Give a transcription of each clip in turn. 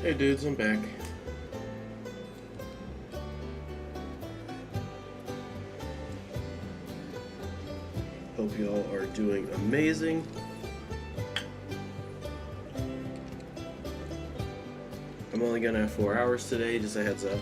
Hey dudes, I'm back. Hope y'all are doing amazing. I'm only gonna have 4 hours today, just a heads up.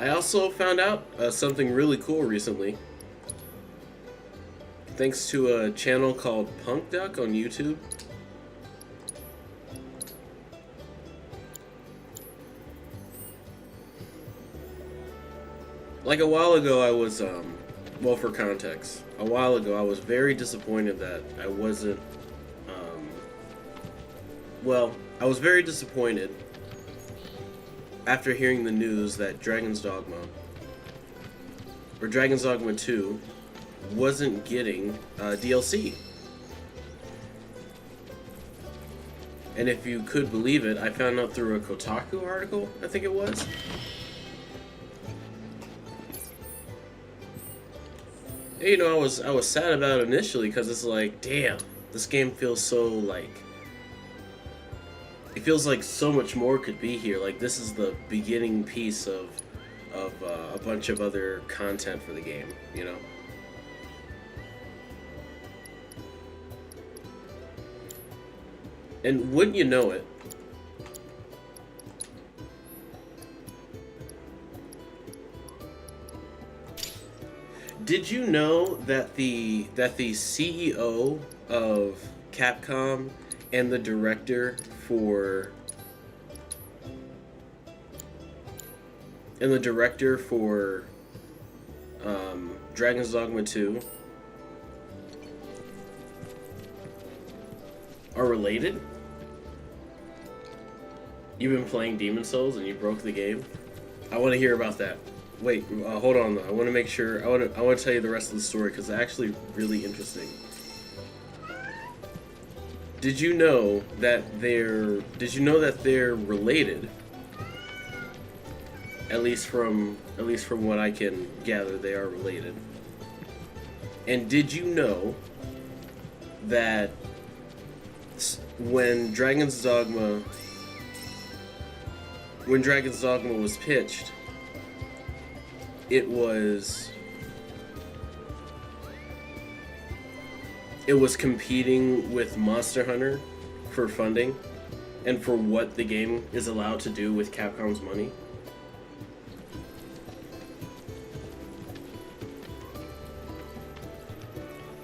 I also found out something really cool recently. Thanks to a channel called Punk Duck on YouTube. Like a while ago I was, well, for context, a while ago I was very disappointed that I wasn't, well, I was very disappointed after hearing the news that Dragon's Dogma, or Dragon's Dogma 2, wasn't getting DLC. And if you could believe it, I found out through a Kotaku article, I think it was. And, you know, I was sad about it initially because it's like, damn, this game feels so like, it feels like so much more could be here. Like, this is the beginning piece of a bunch of other content for the game, you know? And wouldn't you know it, did you know that the CEO of Capcom and the director for Dragon's Dogma 2 are related? You've been playing Demon Souls and you broke the game? I want to hear about that. Wait, hold on though. I want to make sure. I want to tell you the rest of the story because it's actually really interesting. Did you know that they're related? At least from what I can gather, they are related. And did you know that when Dragon's Dogma was pitched, it was competing with Monster Hunter for funding and for what the game is allowed to do with Capcom's money?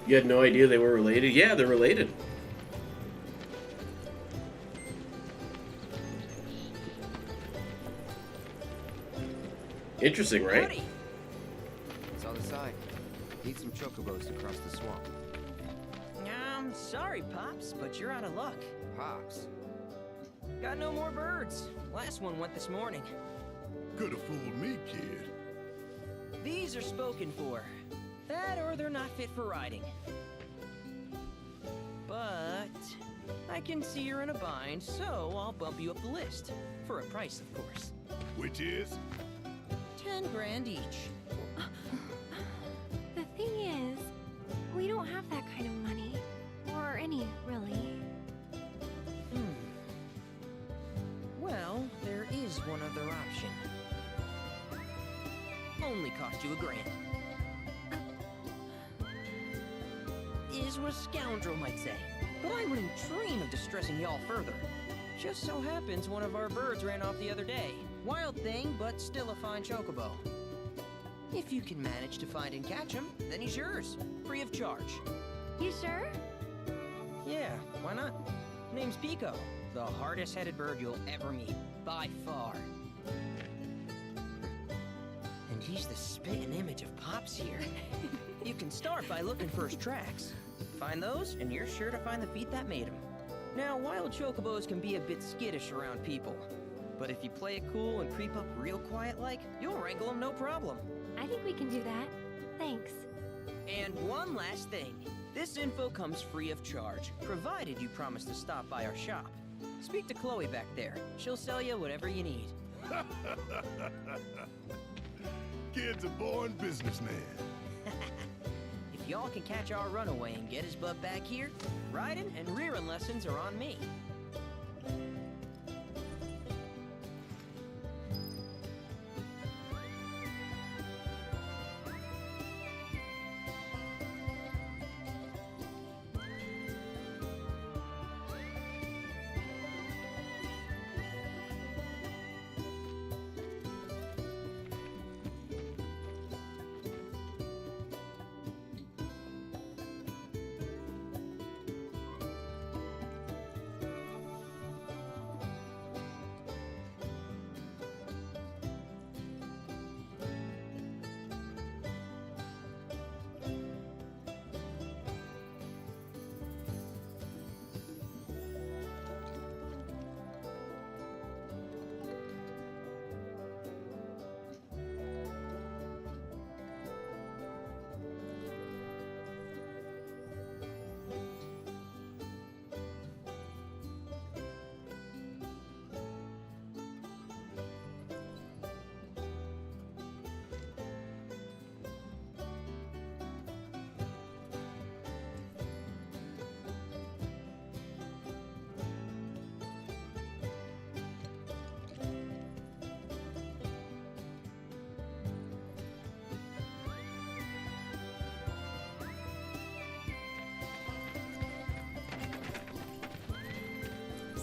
You had no idea they were related? Yeah, they're related. Interesting, right? Howdy. It's on the side. Need some chocobos to cross the swamp. I'm sorry, Pops, but you're out of luck. Pops. Got no more birds. Last one went this morning. Could have fooled me, kid. These are spoken for. That or they're not fit for riding. But I can see you're in a bind, so I'll bump you up the list. For a price, of course. Which is? 10 grand each. The thing is, we don't have that kind of money. Or any, really. Well, there is one other option. Only cost you $1,000. Is what a scoundrel might say. But I wouldn't dream of distressing y'all further. Just so happens one of our birds ran off the other day. Wild thing, but still a fine chocobo. If you can manage to find and catch him, then he's yours, free of charge. You sure? Yeah, why not? Name's Pico, the hardest-headed bird you'll ever meet, by far. And he's the spitting image of Pops here. You can start by looking for his tracks. Find those, and you're sure to find the feet that made him. Now, wild chocobos can be a bit skittish around people. But if you play it cool and creep up real quiet like, you'll wrangle them no problem. I think we can do that. Thanks. And one last thing. This info comes free of charge, provided you promise to stop by our shop. Speak to Chloe back there. She'll sell you whatever you need. Kid's a born businessman. If y'all can catch our runaway and get his butt back here, riding and rearing lessons are on me.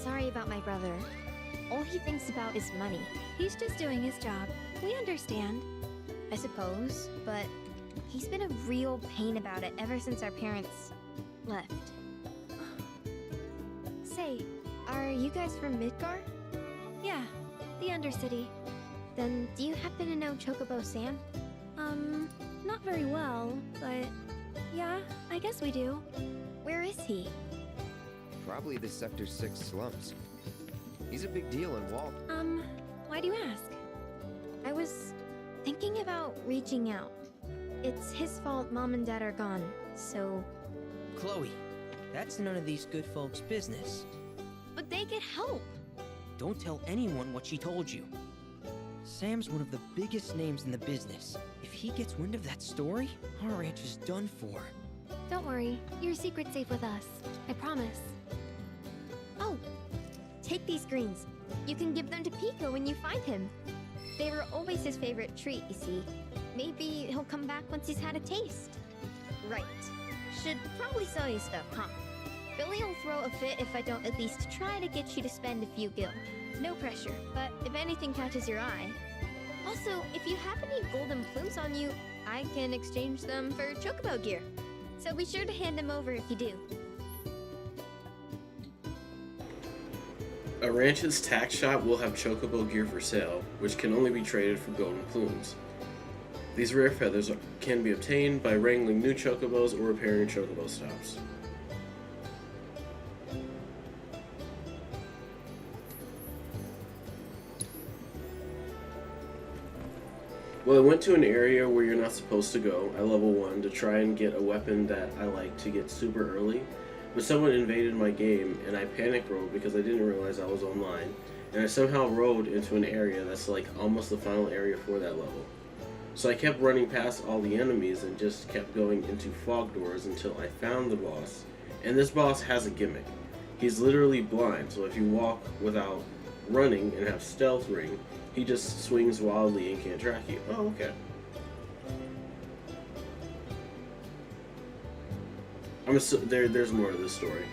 Sorry about my brother. All he thinks about is money. He's just doing his job. We understand. I suppose, but he's been a real pain about it ever since our parents left. Say, are you guys from Midgar? Yeah, the Undercity. Then do you happen to know Chocobo Sam? Not very well, but yeah, I guess we do. Where is he? Probably the Sector 6 slums. He's a big deal in Walt. Why do you ask? I was thinking about reaching out. It's his fault Mom and Dad are gone, so... Chloe, that's none of these good folks' business. But they get help! Don't tell anyone what she told you. Sam's one of the biggest names in the business. If he gets wind of that story, our ranch is done for. Don't worry, your secret's safe with us. I promise. Oh! Take these greens. You can give them to Pico when you find him. They were always his favorite treat, you see. Maybe he'll come back once he's had a taste. Right. Should probably sell you stuff, huh? Billy will throw a fit if I don't at least try to get you to spend a few gil. No pressure, but if anything catches your eye. Also, if you have any golden plumes on you, I can exchange them for chocobo gear. So be sure to hand them over if you do. A ranch's tax shop will have chocobo gear for sale, which can only be traded for golden plumes. These rare feathers can be obtained by wrangling new chocobos or repairing chocobo stops. Well, I went to an area where you're not supposed to go at level 1 to try and get a weapon that I like to get super early, but someone invaded my game and I panic rode because I didn't realize I was online, and I somehow rode into an area that's like almost the final area for that level. So I kept running past all the enemies and just kept going into fog doors until I found the boss, and this boss has a gimmick. He's literally blind, so if you walk without running and have stealth ring, he just swings wildly and can't track you. Oh, okay. There's more to this story.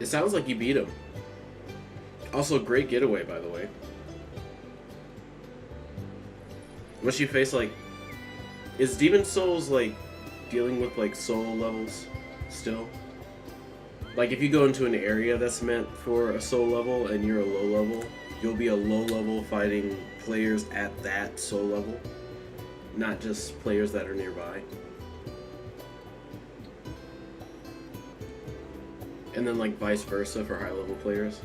It sounds like you beat him. Also, great getaway, by the way. Once you face, like... Is Demon Souls, like, dealing with, like, soul levels still? Like, if you go into an area that's meant for a soul level and you're a low level, you'll be a low level fighting players at that soul level, not just players that are nearby. And then, like, vice versa for high level players.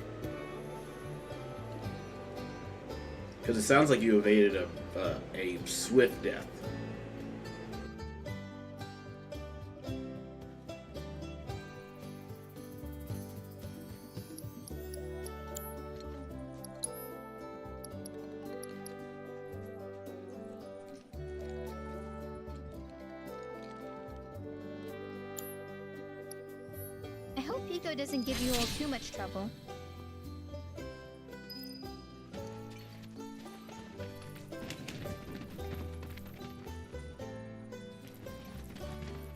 Because it sounds like you evaded a swift death. I hope Pico doesn't give you all too much trouble.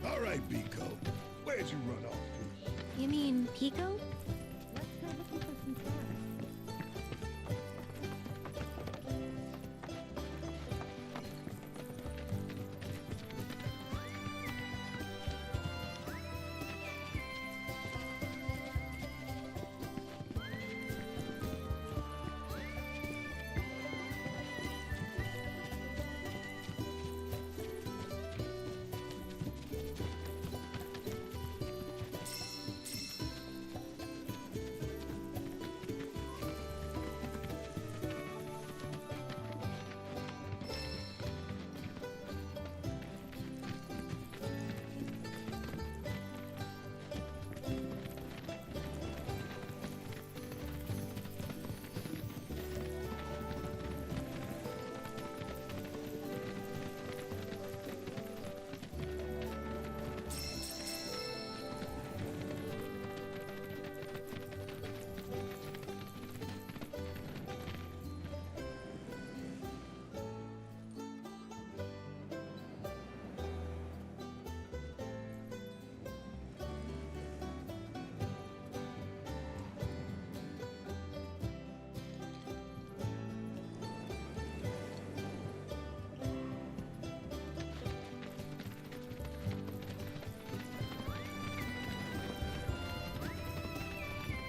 All right, Pico. Where'd you run off to? You mean Pico?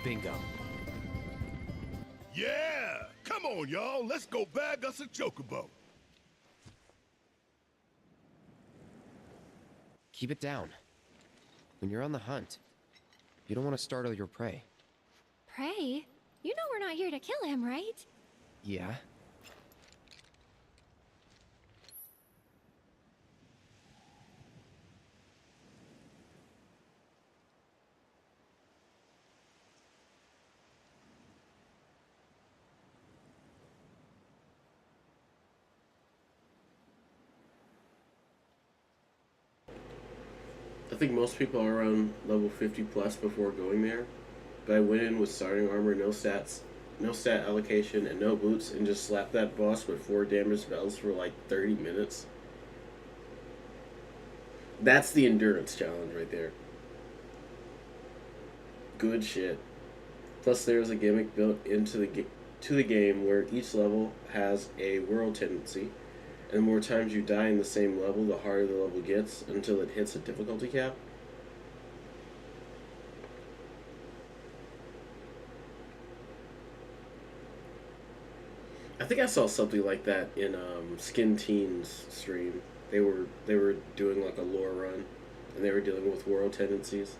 Bingo. Yeah! Come on, y'all. Let's go bag us a chocobo. Keep it down. When you're on the hunt, you don't want to startle your prey. Prey? You know we're not here to kill him, right? Yeah? I think most people are around level 50 plus before going there, but I went in with starting armor, no stats, no stat allocation, and no boots, and just slapped that boss with 4 damage spells for like 30 minutes. That's the endurance challenge right there. Good shit. Plus there's a gimmick built into the game where each level has a world tendency, and the more times you die in the same level, the harder the level gets until it hits a difficulty cap. I think I saw something like that in Skin Teen's stream. They were doing like a lore run, and they were dealing with world tendencies.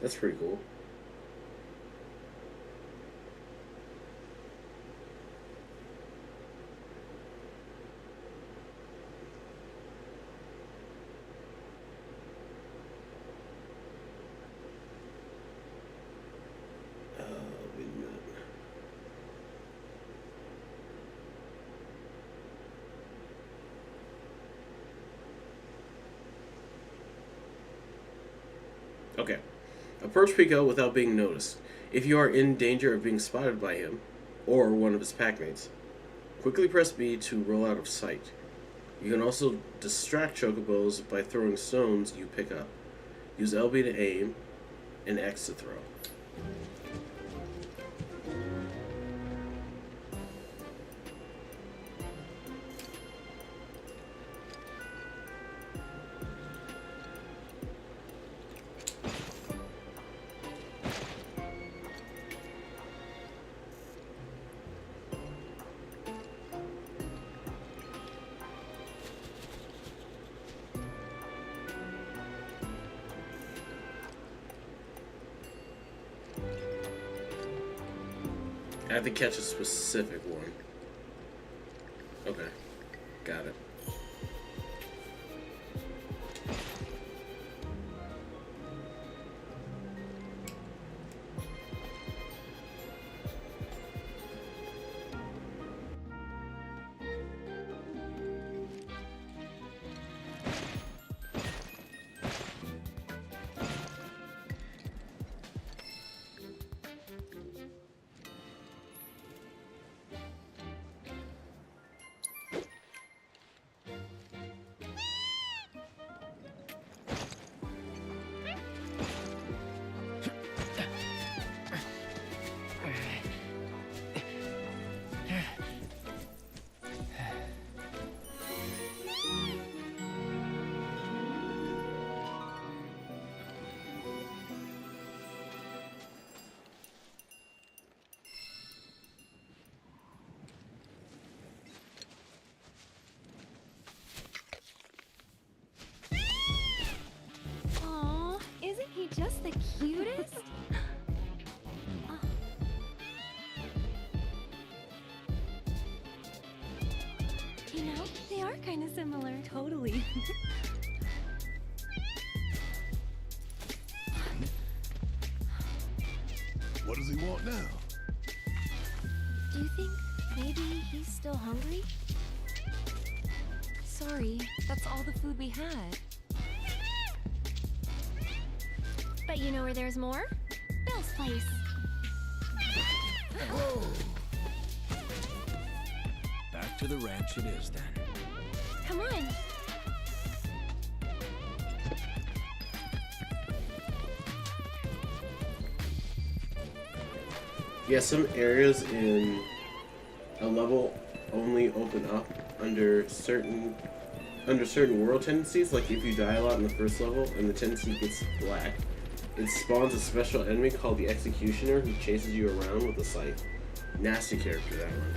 That's pretty cool. Wait a minute. Okay. Approach Pico without being noticed. If you are in danger of being spotted by him, or one of his packmates, quickly press B to roll out of sight. You can also distract chocobos by throwing stones you pick up. Use LB to aim and X to throw. I have to catch a specific one. Okay, got it. Aw, isn't he just the cutest? Oh. You know, they are kind of similar. Totally. What does he want now? Do you think maybe he's still hungry? Sorry, that's all the food we had. But you know where there's more? Bill's place. Whoa! Back to the ranch it is then. Come on. Yeah, some areas in a level only open up under certain world tendencies. Like if you die a lot in the first level and the tendency gets black, it spawns a special enemy called the Executioner who chases you around with a scythe. Nasty character, that one.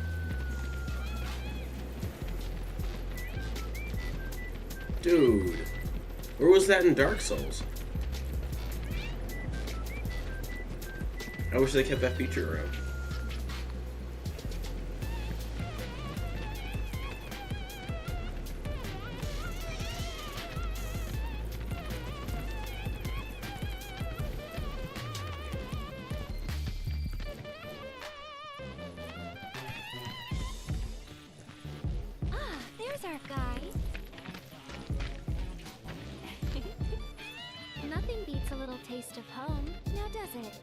Dude, where was that in Dark Souls? I wish they kept that feature around. Ah, there's our guy. Nothing beats a little taste of home, now does it?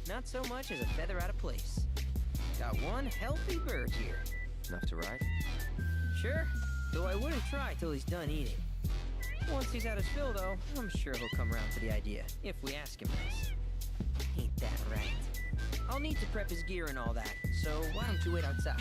Not so much as a feather out of place. Got one healthy bird here. Enough to ride? Sure, though I wouldn't try till he's done eating. Once he's had his fill, though, I'm sure he'll come around to the idea, if we ask him nice. Ain't that right? I'll need to prep his gear and all that, so why don't you wait outside?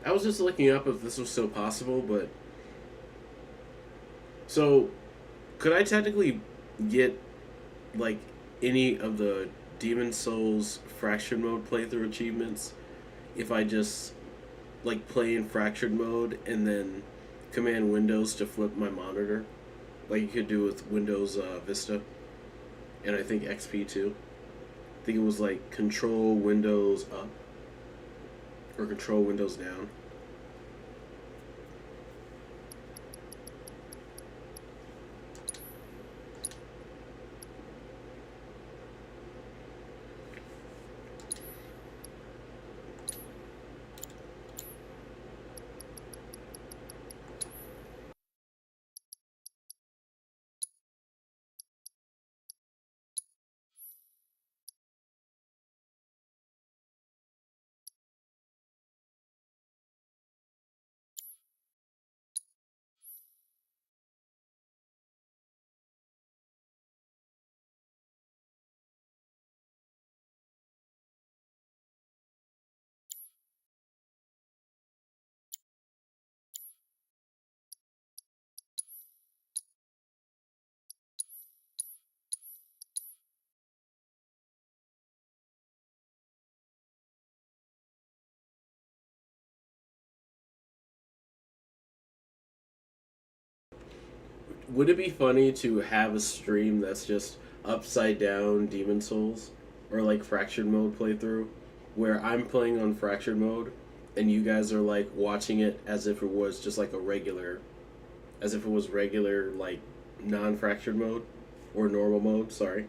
I was just looking up if this was still possible, but so could I technically get like any of the Demon Souls Fractured Mode playthrough achievements if I just like play in Fractured Mode and then command Windows to flip my monitor, like you could do with Windows Vista, and I think XP too. I think it was like Control Windows up or Control Windows down. Would it be funny to have a stream that's just upside down Demon Souls or like Fractured Mode playthrough where I'm playing on Fractured Mode and you guys are like watching it as if it was just like a regular, as if it was regular like non-fractured mode or normal mode, sorry.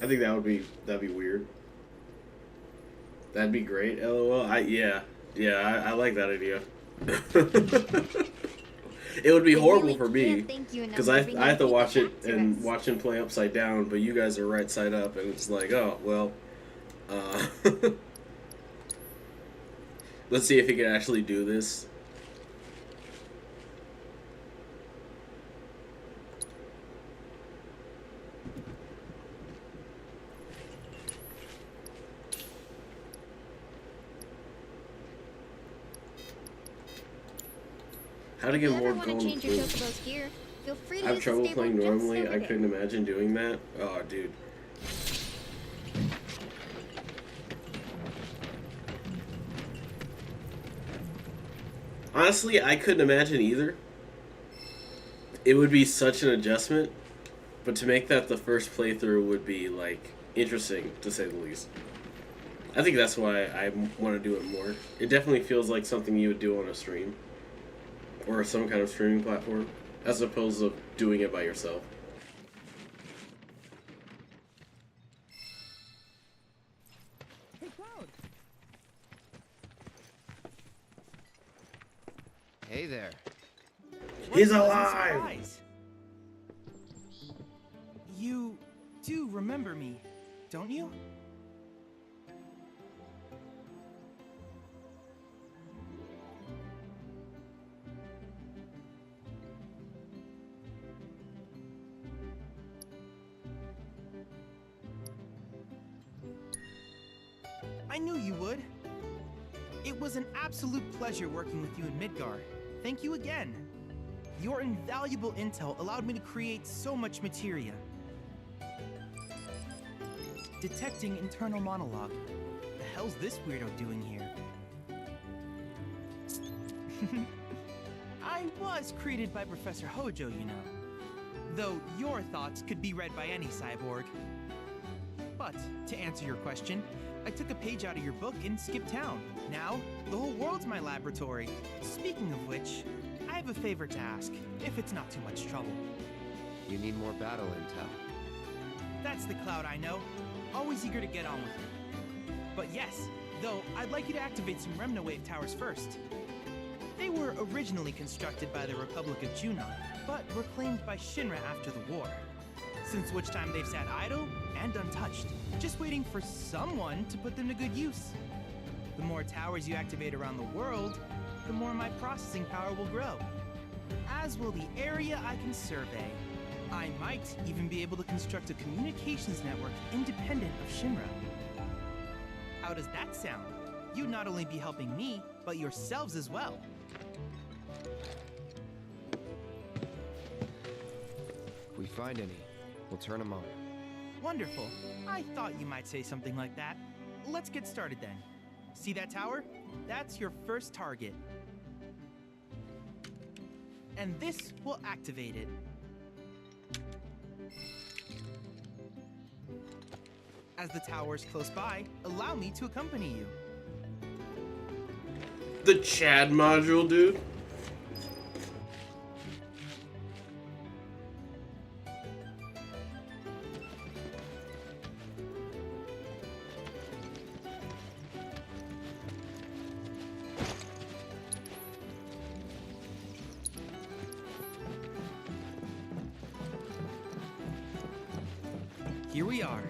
I think that'd be weird. That'd be great. LOL. I like that idea. It would be I horrible really for me can't thank you enough because for I bringing have to Pika watch it back to and us. watch him play upside down, but you guys are right side up, and it's like, oh well. Uh, let's see if he can actually do this. How to If get you more ever want to gold change your boots. Chocobo's gear, feel free to I have use trouble the stable playing just normally. over I there. couldn't imagine doing that. Oh, dude. Honestly, I couldn't imagine either. It would be such an adjustment, but to make that the first playthrough would be, like, interesting, to say the least. I think that's why I want to do it more. It definitely feels like something you would do on a stream. Or some kind of streaming platform, as opposed to doing it by yourself. Hey, Cloud! Hey there. He's What a pleasant alive! surprise. You do remember me, don't you? I knew you would. It was an absolute pleasure working with you in Midgar. Thank you again. Your invaluable intel allowed me to create so much materia. Detecting internal monologue. The hell's this weirdo doing here? I was created by Professor Hojo, you know. Though your thoughts could be read by any cyborg. But, to answer your question, I took a page out of your book and skipped town. Now, the whole world's my laboratory. Speaking of which, I have a favor to ask, if it's not too much trouble. You need more battle intel. That's the Cloud I know. Always eager to get on with it. But yes, though I'd like you to activate some Remna Wave towers first. They were originally constructed by the Republic of Junon, but were claimed by Shinra after the war. Since which time they've sat idle and untouched, just waiting for someone to put them to good use. The more towers you activate around the world, the more my processing power will grow. As will the area I can survey. I might even be able to construct a communications network independent of Shinra. How does that sound? You'd not only be helping me, but yourselves as well. If we find any, we'll turn them on. Wonderful. I thought you might say something like that. Let's get started then. See that tower? That's your first target. And this will activate it. As the tower is close by, allow me to accompany you. The Chad module, dude. Here we are.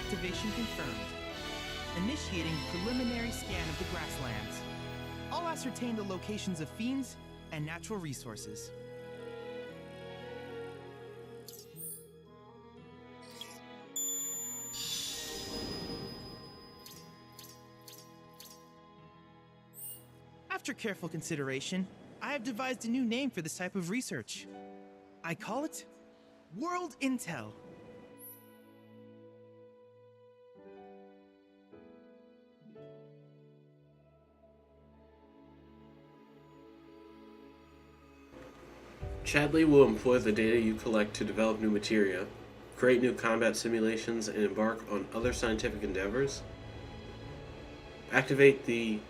Activation confirmed. Initiating preliminary scan of the grasslands. I'll ascertain the locations of fiends and natural resources. After careful consideration, I have devised a new name for this type of research. I call it World Intel. Chadley will employ the data you collect to develop new materia, create new combat simulations, and embark on other scientific endeavors. Activate the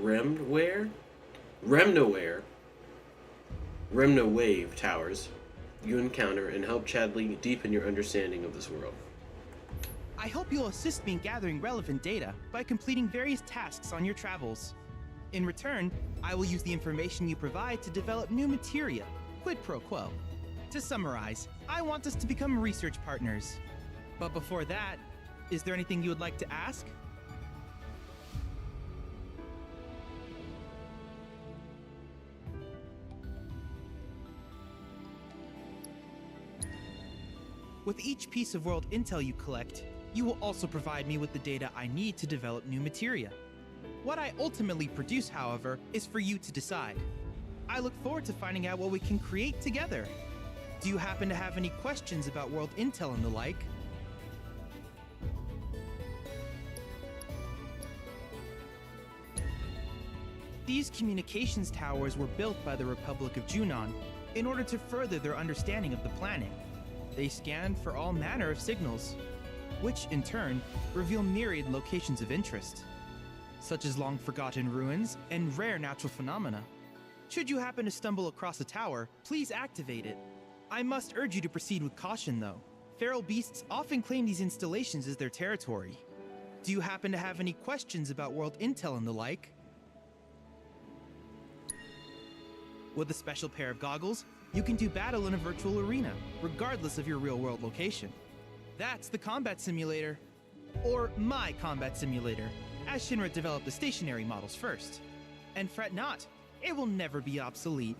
Remnoware wave towers you encounter and help Chadley deepen your understanding of this world. I hope you'll assist me in gathering relevant data by completing various tasks on your travels. In return, I will use the information you provide to develop new materia, quid pro quo. To summarize, I want us to become research partners. But before that, is there anything you would like to ask? With each piece of world intel you collect, you will also provide me with the data I need to develop new materia. What I ultimately produce, however, is for you to decide. I look forward to finding out what we can create together. Do you happen to have any questions about world intel and the like? These communications towers were built by the Republic of Junon in order to further their understanding of the planet. They scan for all manner of signals, which in turn reveal myriad locations of interest, such as long-forgotten ruins and rare natural phenomena. Should you happen to stumble across a tower, please activate it. I must urge you to proceed with caution, though. Feral beasts often claim these installations as their territory. Do you happen to have any questions about world intel and the like? With a special pair of goggles, you can do battle in a virtual arena, regardless of your real-world location. That's the combat simulator. Or my combat simulator, as Shinra developed the stationary models first. And fret not, it will never be obsolete.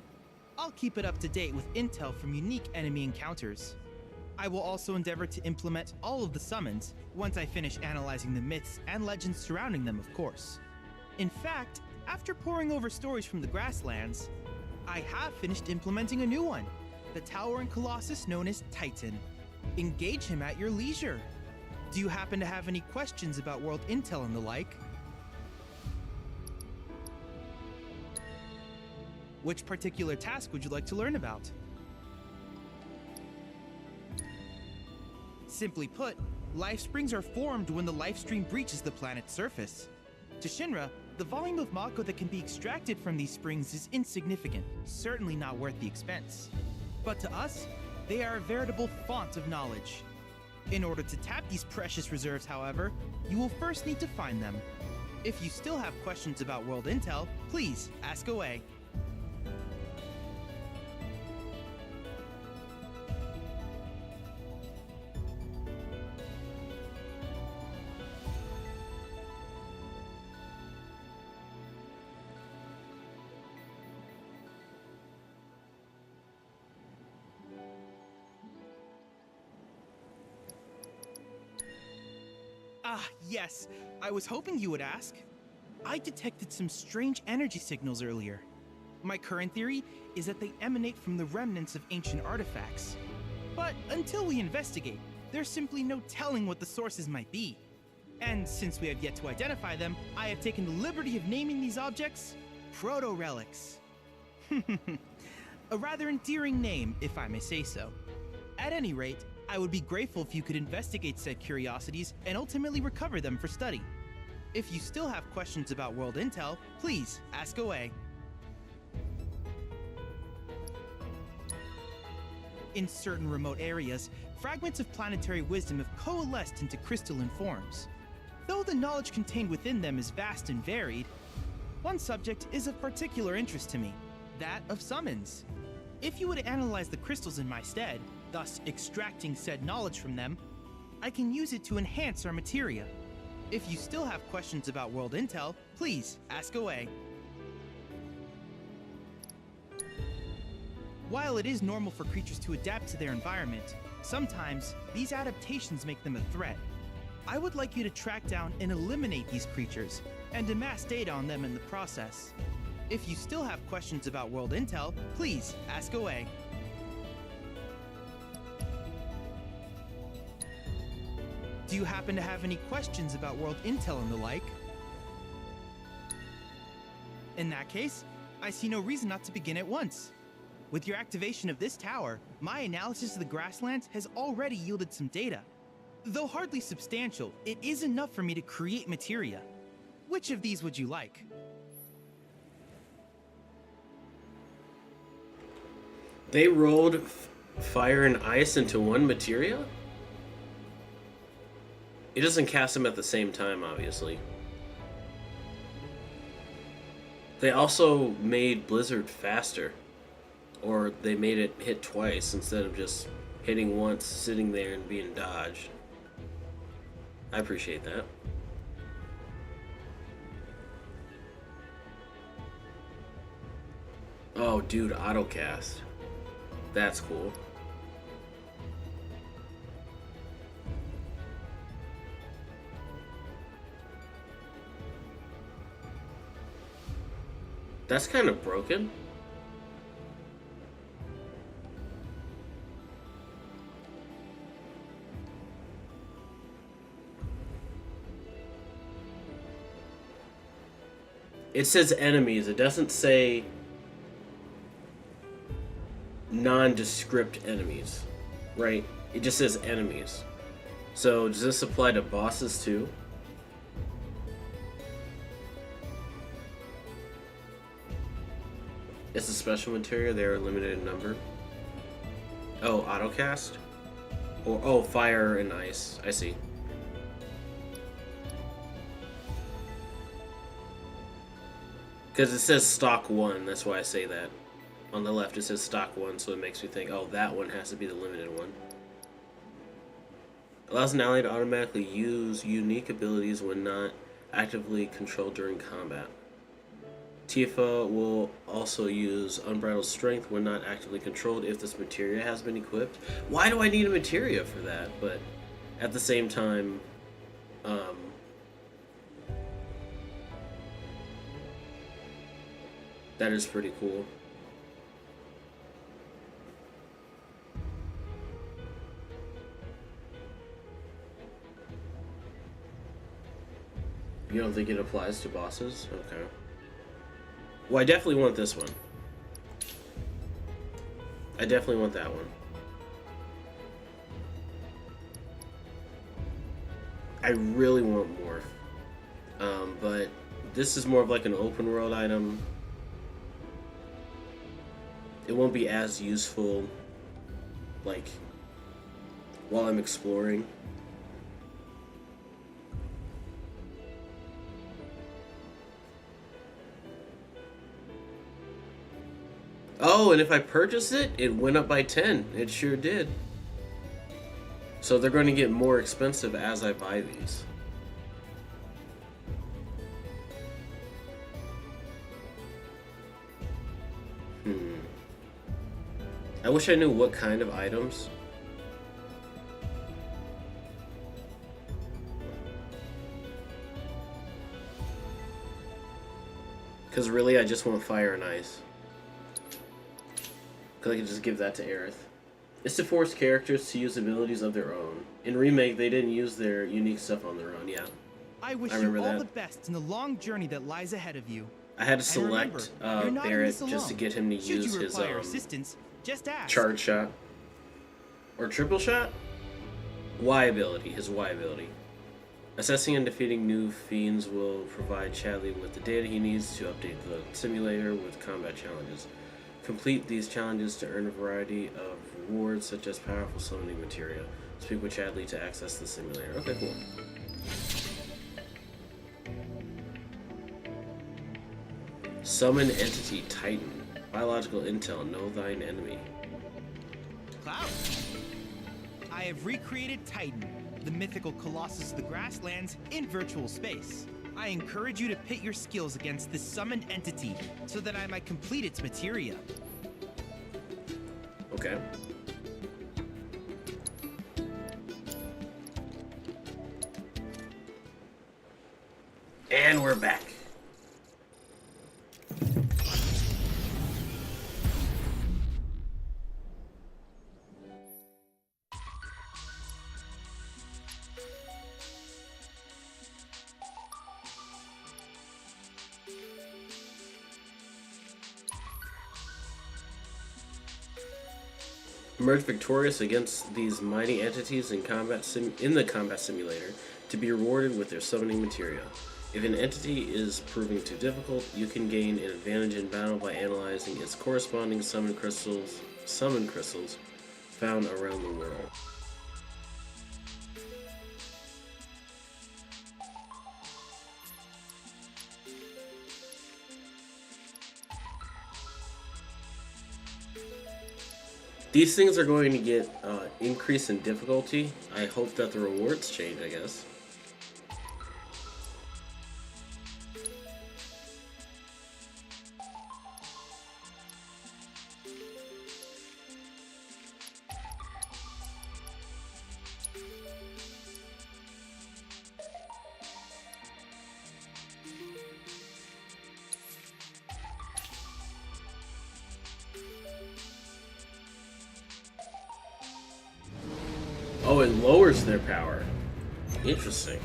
I'll keep it up to date with intel from unique enemy encounters. I will also endeavor to implement all of the summons once I finish analyzing the myths and legends surrounding them, of course. In fact, after poring over stories from the grasslands, I have finished implementing a new one, the towering colossus known as Titan. Engage him at your leisure. Do you happen to have any questions about world intel and the like? Which particular task would you like to learn about? Simply put, Life springs are formed when the life stream breaches the planet's surface. To Shinra, the volume of Mako that can be extracted from these springs is insignificant, certainly not worth the expense. But to us, they are a veritable font of knowledge. In order to tap these precious reserves, however, you will first need to find them. If you still have questions about world intel, please ask away. Ah, yes. I was hoping you would ask. I detected some strange energy signals earlier. My current theory is that they emanate from the remnants of ancient artifacts. But until we investigate, there's simply no telling what the sources might be. And since we have yet to identify them, I have taken the liberty of naming these objects proto-relics. A rather endearing name, if I may say so. At any rate, I would be grateful if you could investigate said curiosities and ultimately recover them for study. If you still have questions about world intel, please ask away. In certain remote areas, fragments of planetary wisdom have coalesced into crystalline forms. Though the knowledge contained within them is vast and varied, one subject is of particular interest to me, that of summons. If you would analyze the crystals in my stead, thus extracting said knowledge from them, I can use it to enhance our materia. If you still have questions about world intel, please ask away. While it is normal for creatures to adapt to their environment, sometimes these adaptations make them a threat. I would like you to track down and eliminate these creatures, and amass data on them in the process. If you still have questions about world intel, please ask away. Do you happen to have any questions about world intel and the like? In that case, I see no reason not to begin at once. With your activation of this tower, my analysis of the grasslands has already yielded some data. Though hardly substantial, it is enough for me to create materia. Which of these would you like? They rolled fire and ice into one materia? It doesn't cast them at the same time, obviously. They also made Blizzard faster. Or they made it hit twice instead of just hitting once, sitting there and being dodged. I appreciate that. Oh, dude, autocast. That's cool. That's kind of broken. It says enemies. It doesn't say nondescript enemies, right? It just says enemies. So does this apply to bosses too? It's a special materia. They are limited in number. Oh, autocast? Or oh, fire and ice. I see. Because it says stock 1, that's why I say that. On the left it says stock 1, so it makes me think, oh, that one has to be the limited one. Allows an ally to automatically use unique abilities when not actively controlled during combat. Tifa will also use Unbridled Strength when not actively controlled if this materia has been equipped. Why do I need a materia for that? But at the same time, that is pretty cool. You don't think it applies to bosses? Okay. Well, I definitely want this one. I definitely want that one. I really want more. But this is more of like an open world item. It won't be as useful, like, while I'm exploring. Oh, and if I purchase it, it went up by 10. It sure did. So they're going to get more expensive as I buy these. I wish I knew what kind of items. Because really, I just want fire and ice. Because I can just give that to Aerith. It's to force characters to use abilities of their own. In Remake, they didn't use their unique stuff on their own, yeah. I wish I you remember all that. the best in the long journey that lies ahead of you. I had to And remember, select you're not in Barrett this just to alone. get him to Should use you his require assistance, just ask. charge shot. Or triple shot? Y ability, his Y ability. Assessing and defeating new fiends will provide Chadley with the data he needs to update the simulator with combat challenges. Complete these challenges to earn a variety of rewards such as powerful summoning materia. Speak with Chadley to access the simulator. Okay, cool. Summon Entity Titan. Biological intel. Know thine enemy. Cloud. I have recreated Titan, the mythical colossus of the grasslands, in virtual space. I encourage you to pit your skills against this summoned entity so that I might complete its materia. Okay. And we're back. Emerge victorious against these mighty entities in the combat simulator to be rewarded with their summoning materia. If an entity is proving too difficult, you can gain an advantage in battle by analyzing its corresponding summon crystals found around the world. These things are going to get increase in difficulty. I hope that the rewards change, I guess. Oh, it lowers their power. Interesting.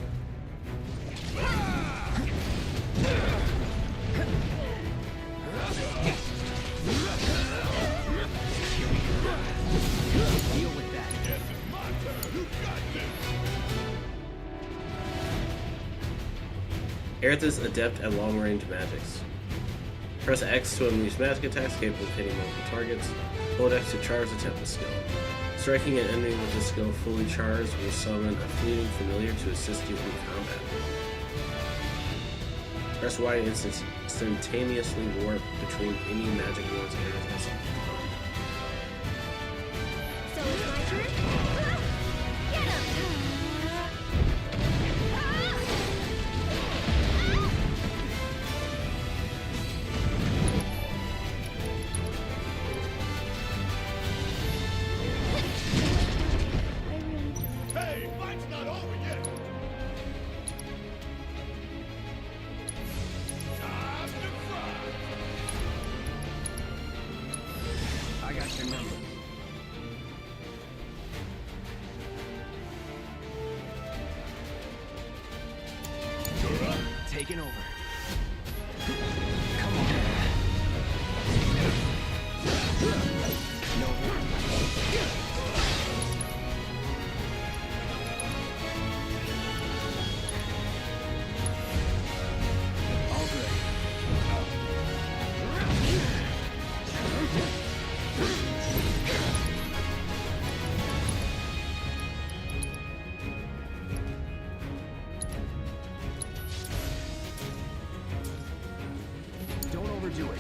Deal with that. Aerith is adept at long-range magics. Press X to unleash magic attacks capable of hitting multiple targets. Hold X to charge the Tempest skill. Striking an enemy with this skill fully charged will summon a fleeting familiar to assist you in combat. Press Y to instantaneously warp between any magic wards Aerith has on. So it's my turn? Get him! Hey, fight's not over yet. Time to fry. I got your number. You're up. Taking over. overdo it.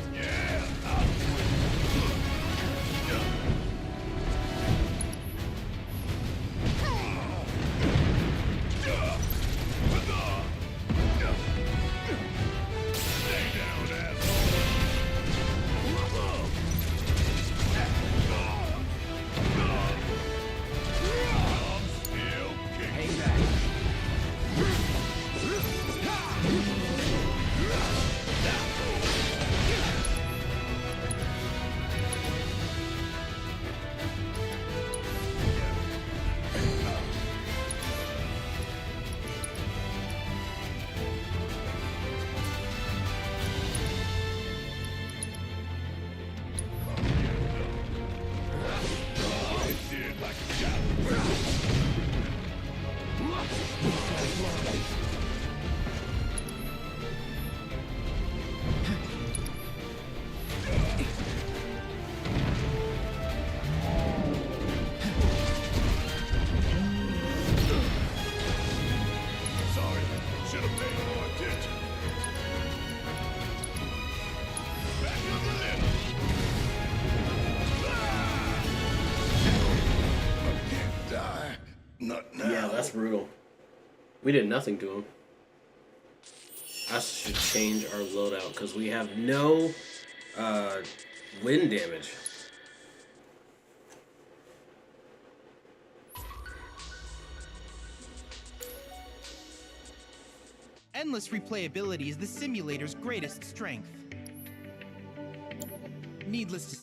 Yeah, that's brutal. We did nothing to him. I should change our loadout because we have no wind damage. Endless replayability is the simulator's greatest strength. Needless to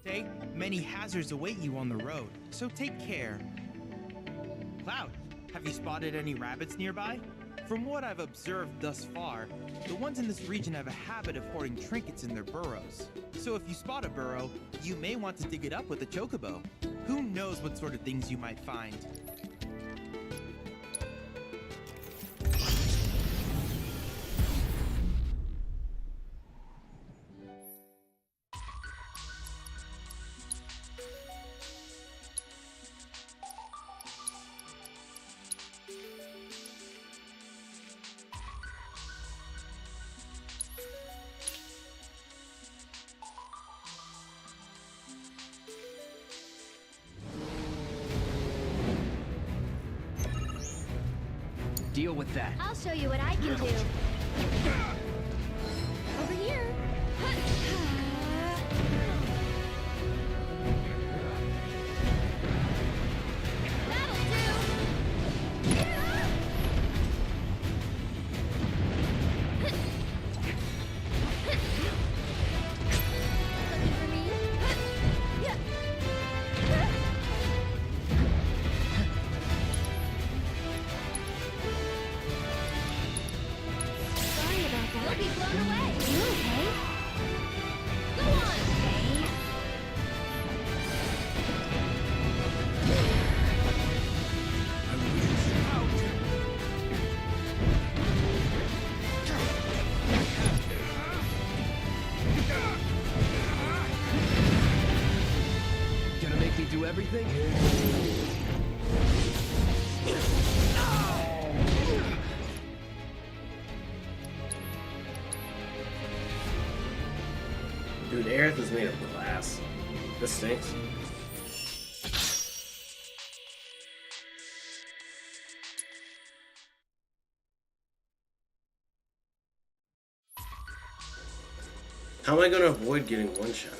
say, many hazards await you on the road, so take care. Cloud, have you spotted any rabbits nearby? From what I've observed thus far, the ones in this region have a habit of hoarding trinkets in their burrows. So if you spot a burrow, you may want to dig it up with a chocobo. Who knows what sort of things you might find. Deal with that. I'll show you what I can do. Over here. me do everything? Dude, Aerith is made of glass. This stinks. How am I gonna avoid getting one shot?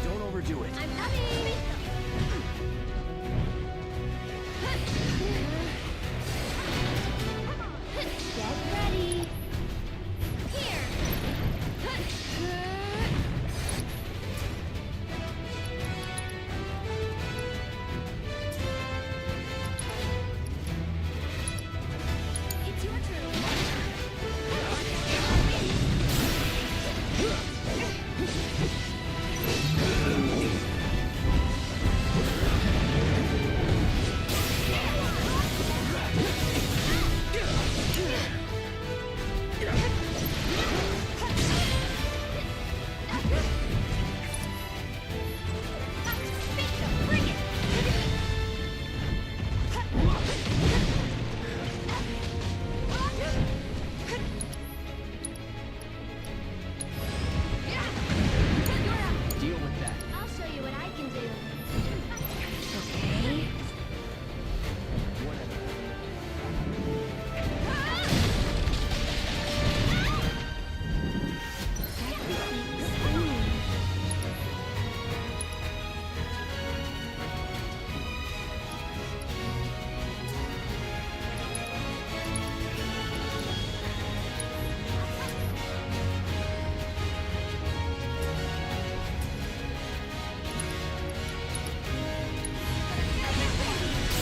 Don't overdo it. I'm coming! Get ready. Here. It's your turn. Bring it. Deal with that. I'll show you what I can do. Okay. Whatever.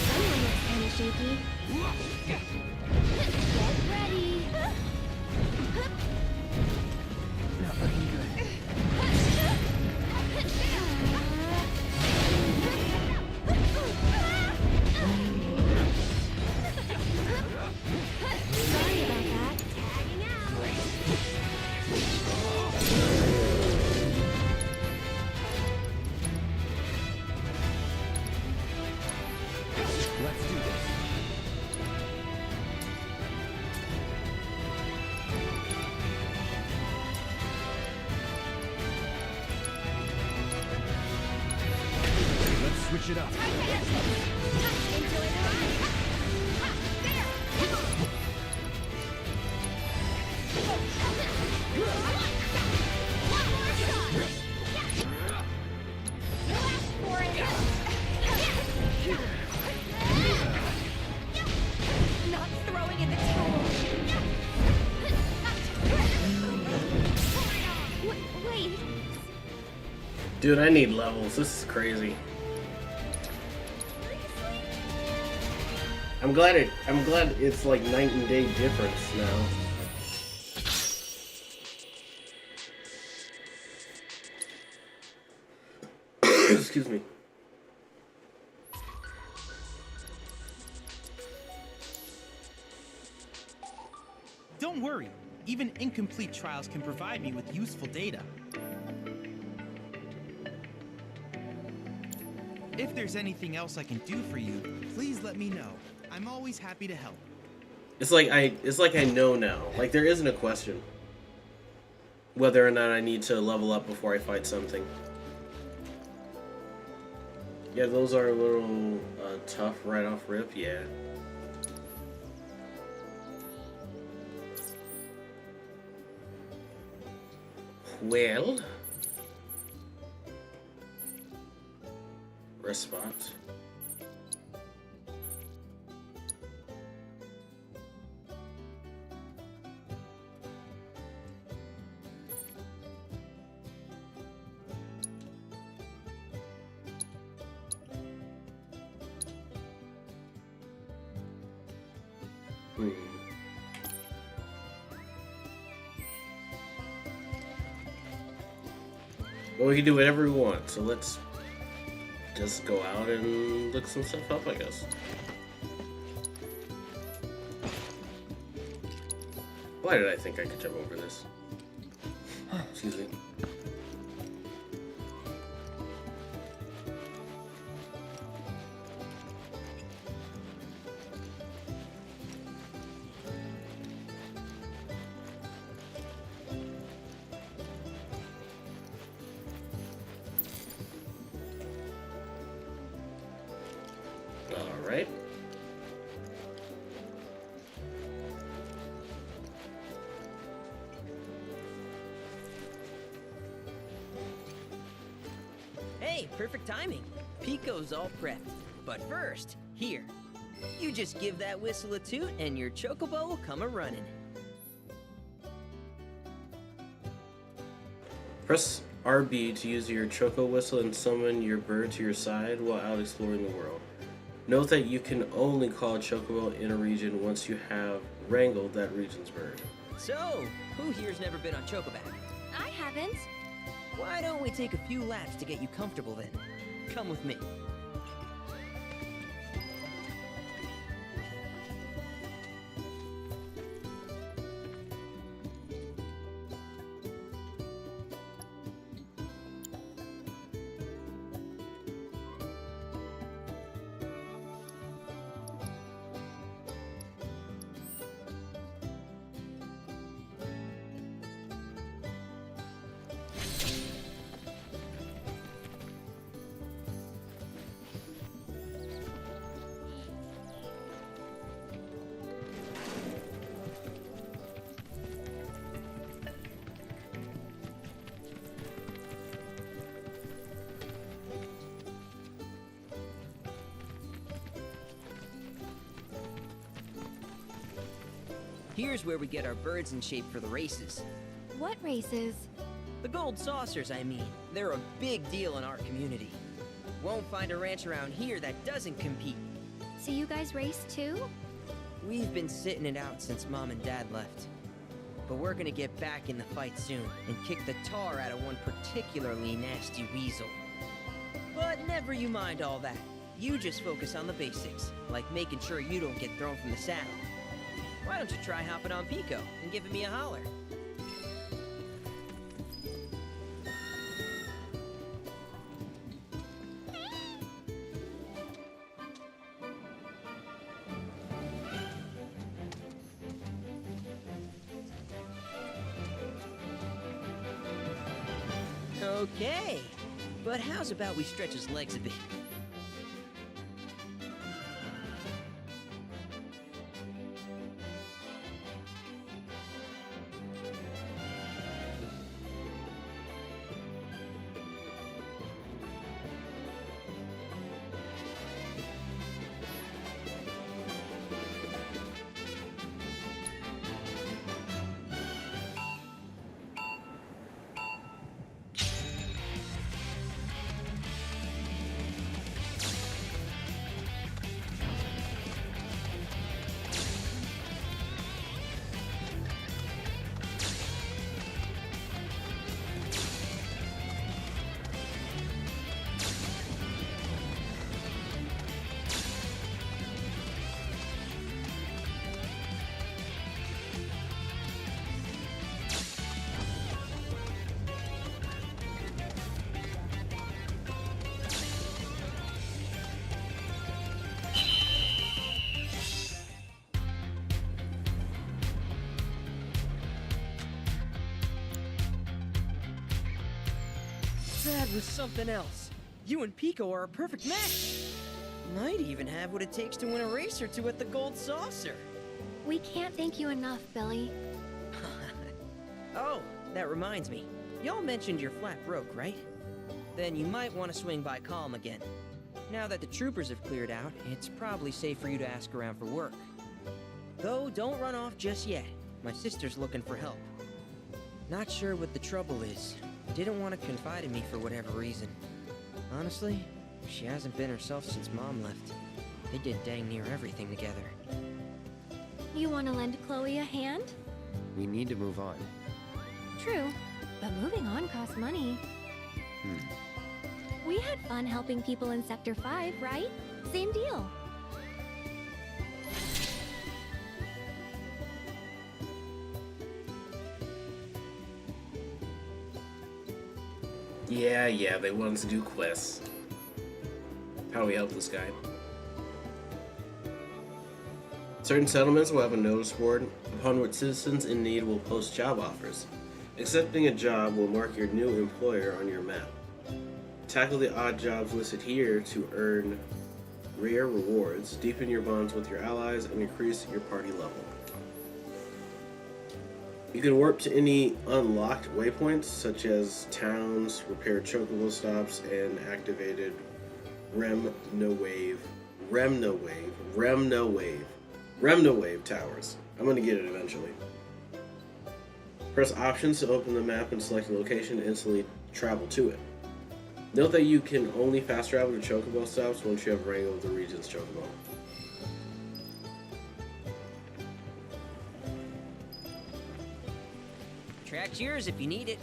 Someone looks kinda shaky. Get ready. Not looking good. Sorry about that. Tagging out. Let's do this. Let's switch it up. Enjoy the ride. Not throwing in the towel. Wait. Dude, I need levels. This is crazy. I'm glad it's like night and day difference now. Excuse me. Don't worry. Even incomplete trials can provide me with useful data. If there's anything else I can do for you, please let me know. I'm always happy to help. It's like I know now. Like there isn't a question whether or not I need to level up before I fight something. Yeah, those are a little tough right off rip. Yeah. Well, rest spot. Well, we can do whatever we want, so let's just go out and look some stuff up, I guess. Why did I think I could jump over this? Excuse me. All right. Hey, perfect timing. Pico's all prepped. But first, here. You just give that whistle a toot and your chocobo will come a-running. Press RB to use your choco whistle and summon your bird to your side while out exploring the world. Note that you can only call a chocobo in a region once you have wrangled that region's bird. So, who here's never been on Chocoback? I haven't. Why don't we take a few laps to get you comfortable then? Come with me. Here's where we get our birds in shape for the races. What races? The gold saucers, I mean. They're a big deal in our community. Won't find a ranch around here that doesn't compete. So you guys race too? We've been sitting it out since Mom and Dad left. But we're gonna get back in the fight soon and kick the tar out of one particularly nasty weasel. But never you mind all that. You just focus on the basics, like making sure you don't get thrown from the saddle. Why don't you try hopping on Pico and giving me a holler? Okay, but how's about we stretch his legs a bit? That was something else. You and Pico are a perfect match. Might even have what it takes to win a race or two at the Gold Saucer. We can't thank you enough, Billy. Oh, that reminds me. Y'all mentioned you're flat broke, right? Then you might want to swing by Calm again. Now that the troopers have cleared out, it's probably safe for you to ask around for work. Though, don't run off just yet. My sister's looking for help. Not sure what the trouble is. Didn't want to confide in me for whatever reason. Honestly, she hasn't been herself since Mom left. They did dang near everything together. You want to lend Chloe a hand? We need to move on. True, but moving on costs money. We had fun helping people in Sector 5, right? Same deal. Yeah, they want us to do quests. How do we help this guy? Certain settlements will have a notice board, upon which citizens in need will post job offers. Accepting a job will mark your new employer on your map. Tackle the odd jobs listed here to earn rare rewards, deepen your bonds with your allies, and increase your party level. You can warp to any unlocked waypoints, such as towns, repaired chocobo stops, and activated Remnowave towers. I'm gonna get it eventually. Press options to open the map and select a location to instantly travel to it. Note that you can only fast travel to chocobo stops once you have wrangled the region's chocobo. Track's yours if you need it.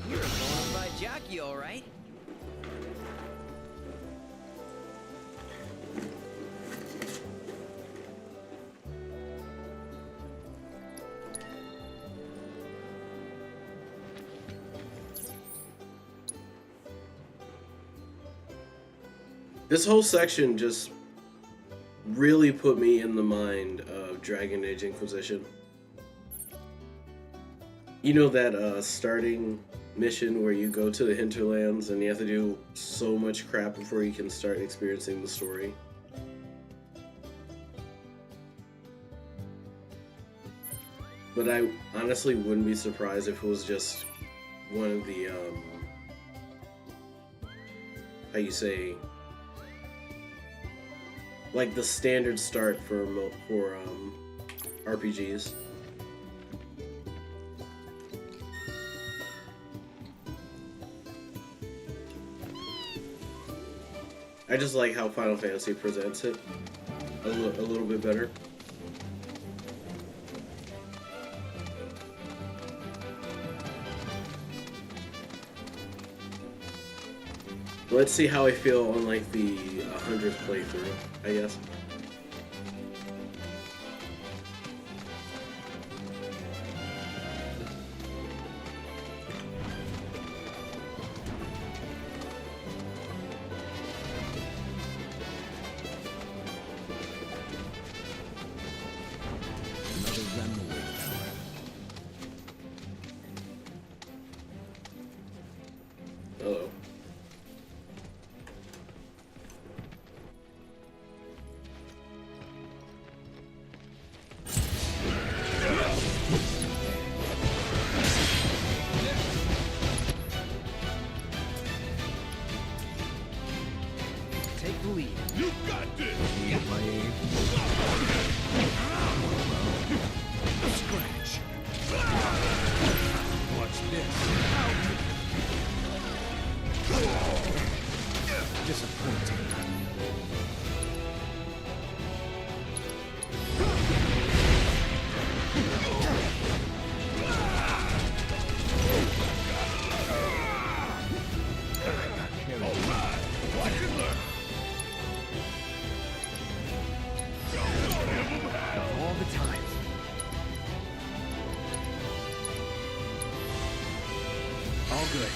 You're a bona fide jockey, all right. This whole section just really put me in the mind of Dragon Age Inquisition. You know that starting mission where you go to the hinterlands and you have to do so much crap before you can start experiencing the story? But I honestly wouldn't be surprised if it was just one of the, how you say, like the standard start for RPGs. I just like how Final Fantasy presents it a little bit better. Let's see how I feel on like the 100th playthrough, I guess. Another Remnowave tower. Uh-oh. Take the lead. You got this! Need my aid? Scratch! Watch this. Disappointing. Watch and learn! All the time. All good.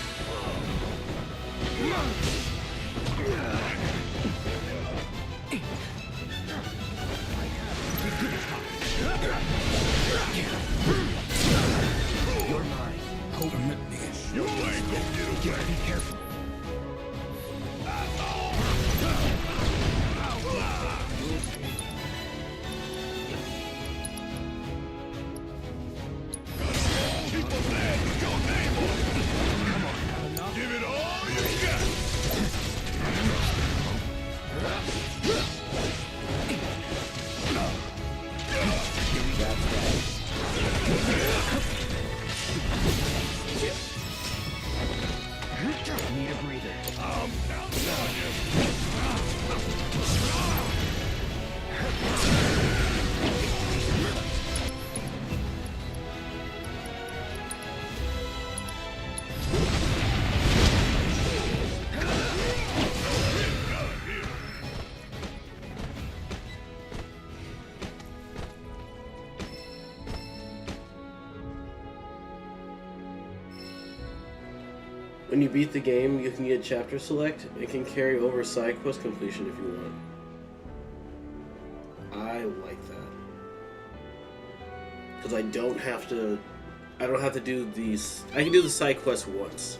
When you beat the game, you can get chapter select and can carry over side quest completion if you want. I like that. Because I don't have to do these. I can do the side quests once,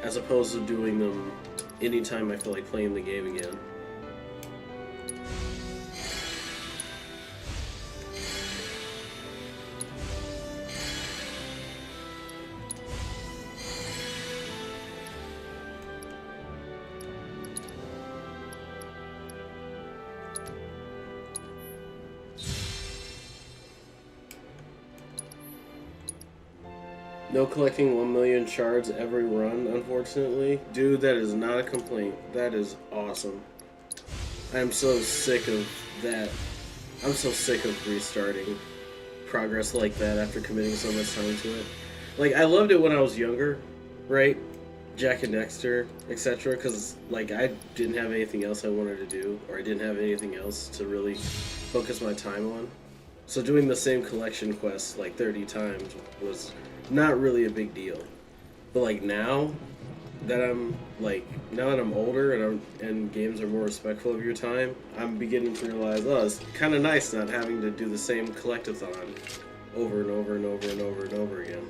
as opposed to doing them anytime I feel like playing the game again. No collecting 1 million shards every run, unfortunately. Dude, that is not a complaint. That is awesome. I'm so sick of that. I'm so sick of restarting progress like that after committing so much time to it. Like, I loved it when I was younger, right? Jack and Dexter, etc. Because, like, I didn't have anything else I wanted to do, or I didn't have anything else to really focus my time on. So doing the same collection quest, like, 30 times was not really a big deal. But like now that I'm older and games are more respectful of your time, I'm beginning to realize, oh, it's kind of nice not having to do the same collectathon over and over and over and over and over again.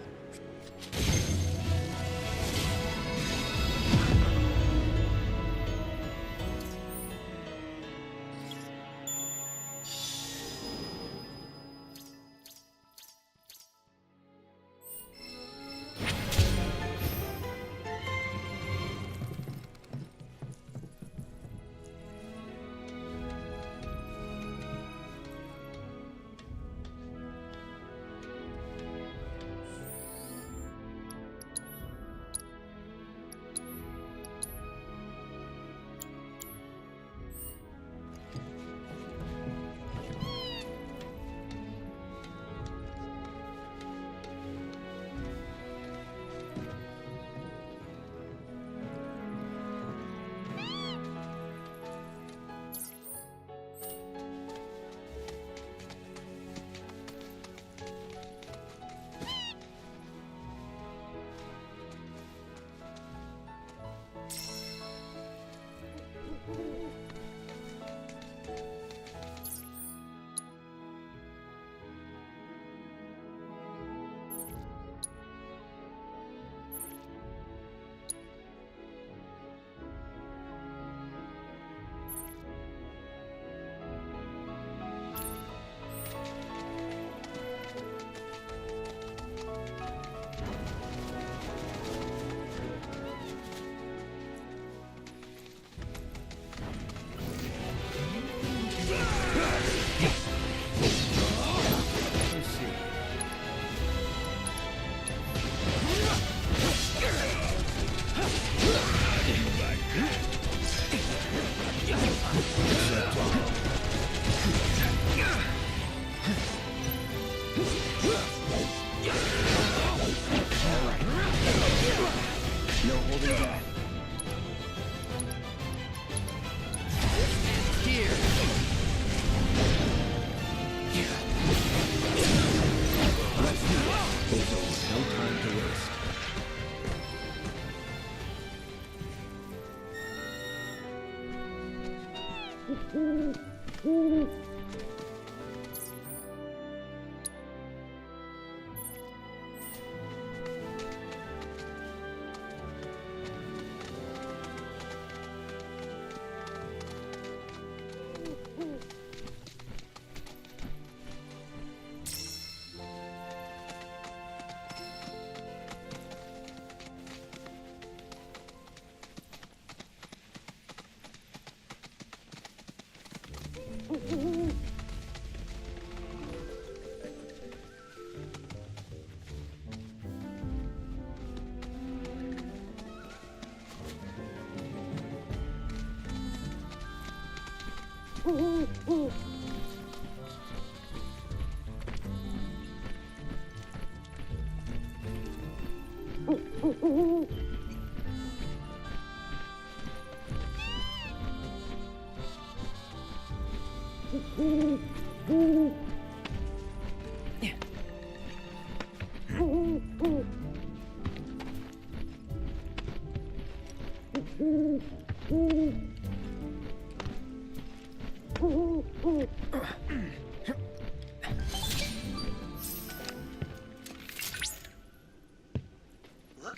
Look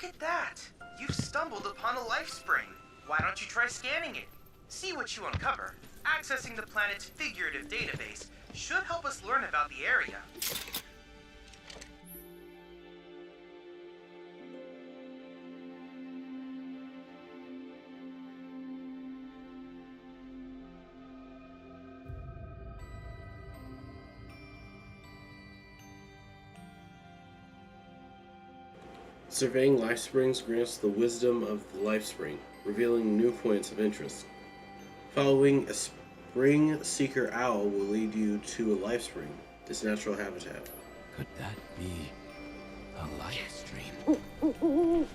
at that! You've stumbled upon a life spring. Why don't you try scanning it? See what you uncover. Accessing the planet's figurative database should help us learn about the area. Surveying life springs grants the wisdom of the life spring, revealing new points of interest. Following a spring seeker owl will lead you to a life spring, its natural habitat. Could that be a life stream?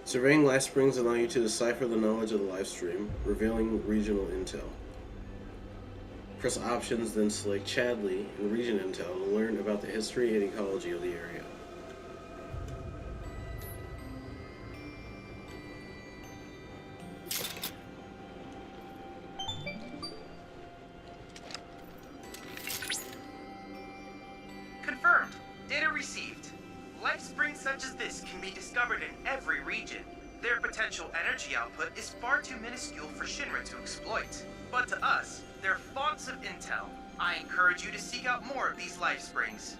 Surveying life springs allow you to decipher the knowledge of the life stream, revealing regional intel. Press options, then select Chadley and region intel to learn about the history and ecology of the area. Confirmed. Data received. Life springs such as this can be discovered in every region. Their potential energy output is far too minuscule for Shinra to exploit. But to us, they're fonts of intel. I encourage you to seek out more of these life springs.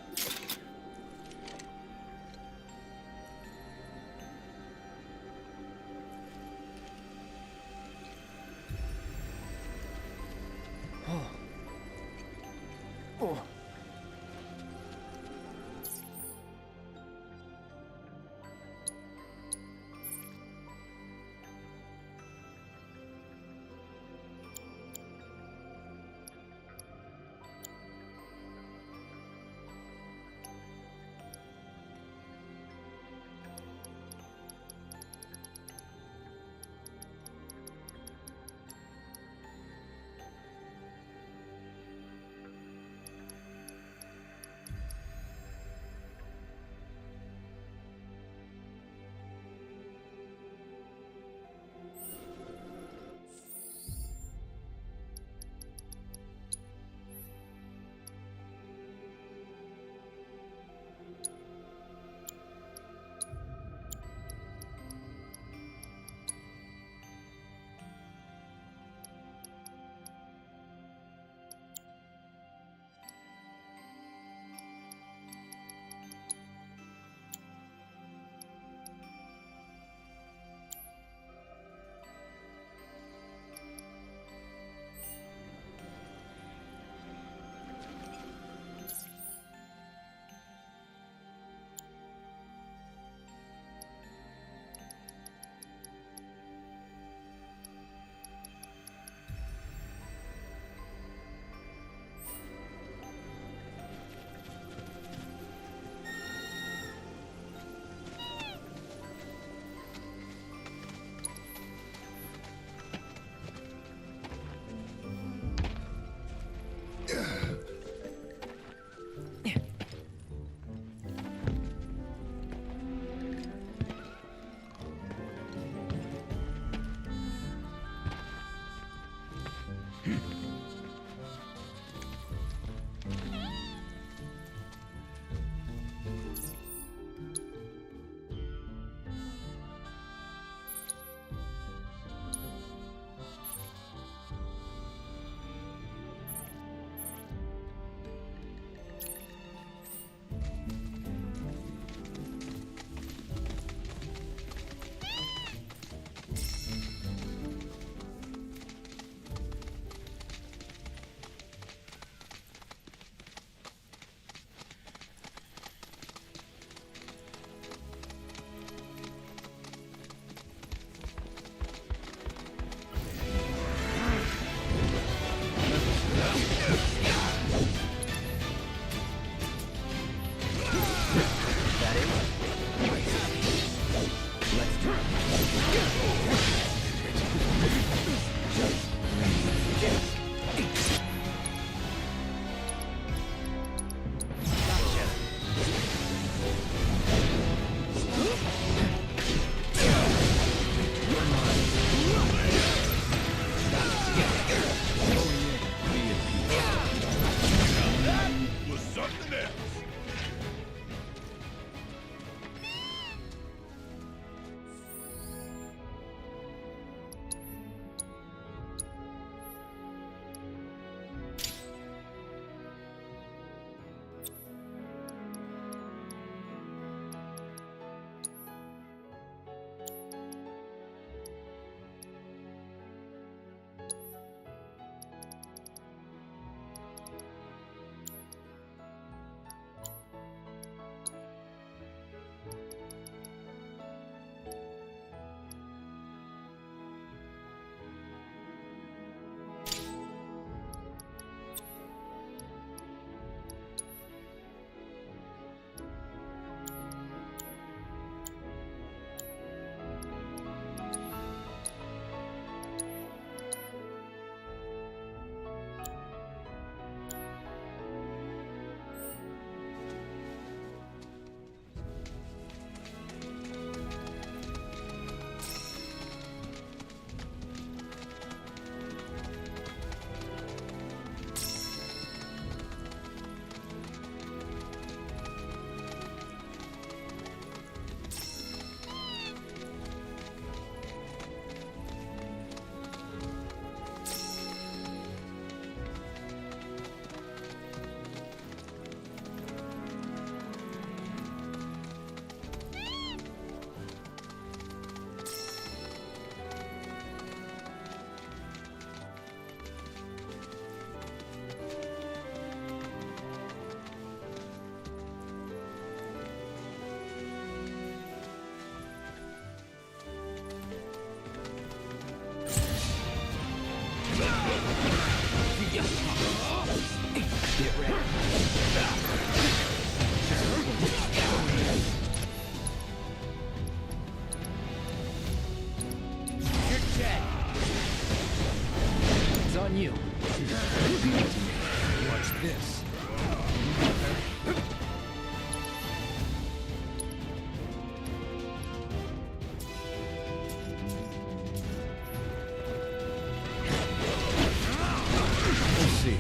Get ready. You're dead. It's on you. Watch this. We'll see.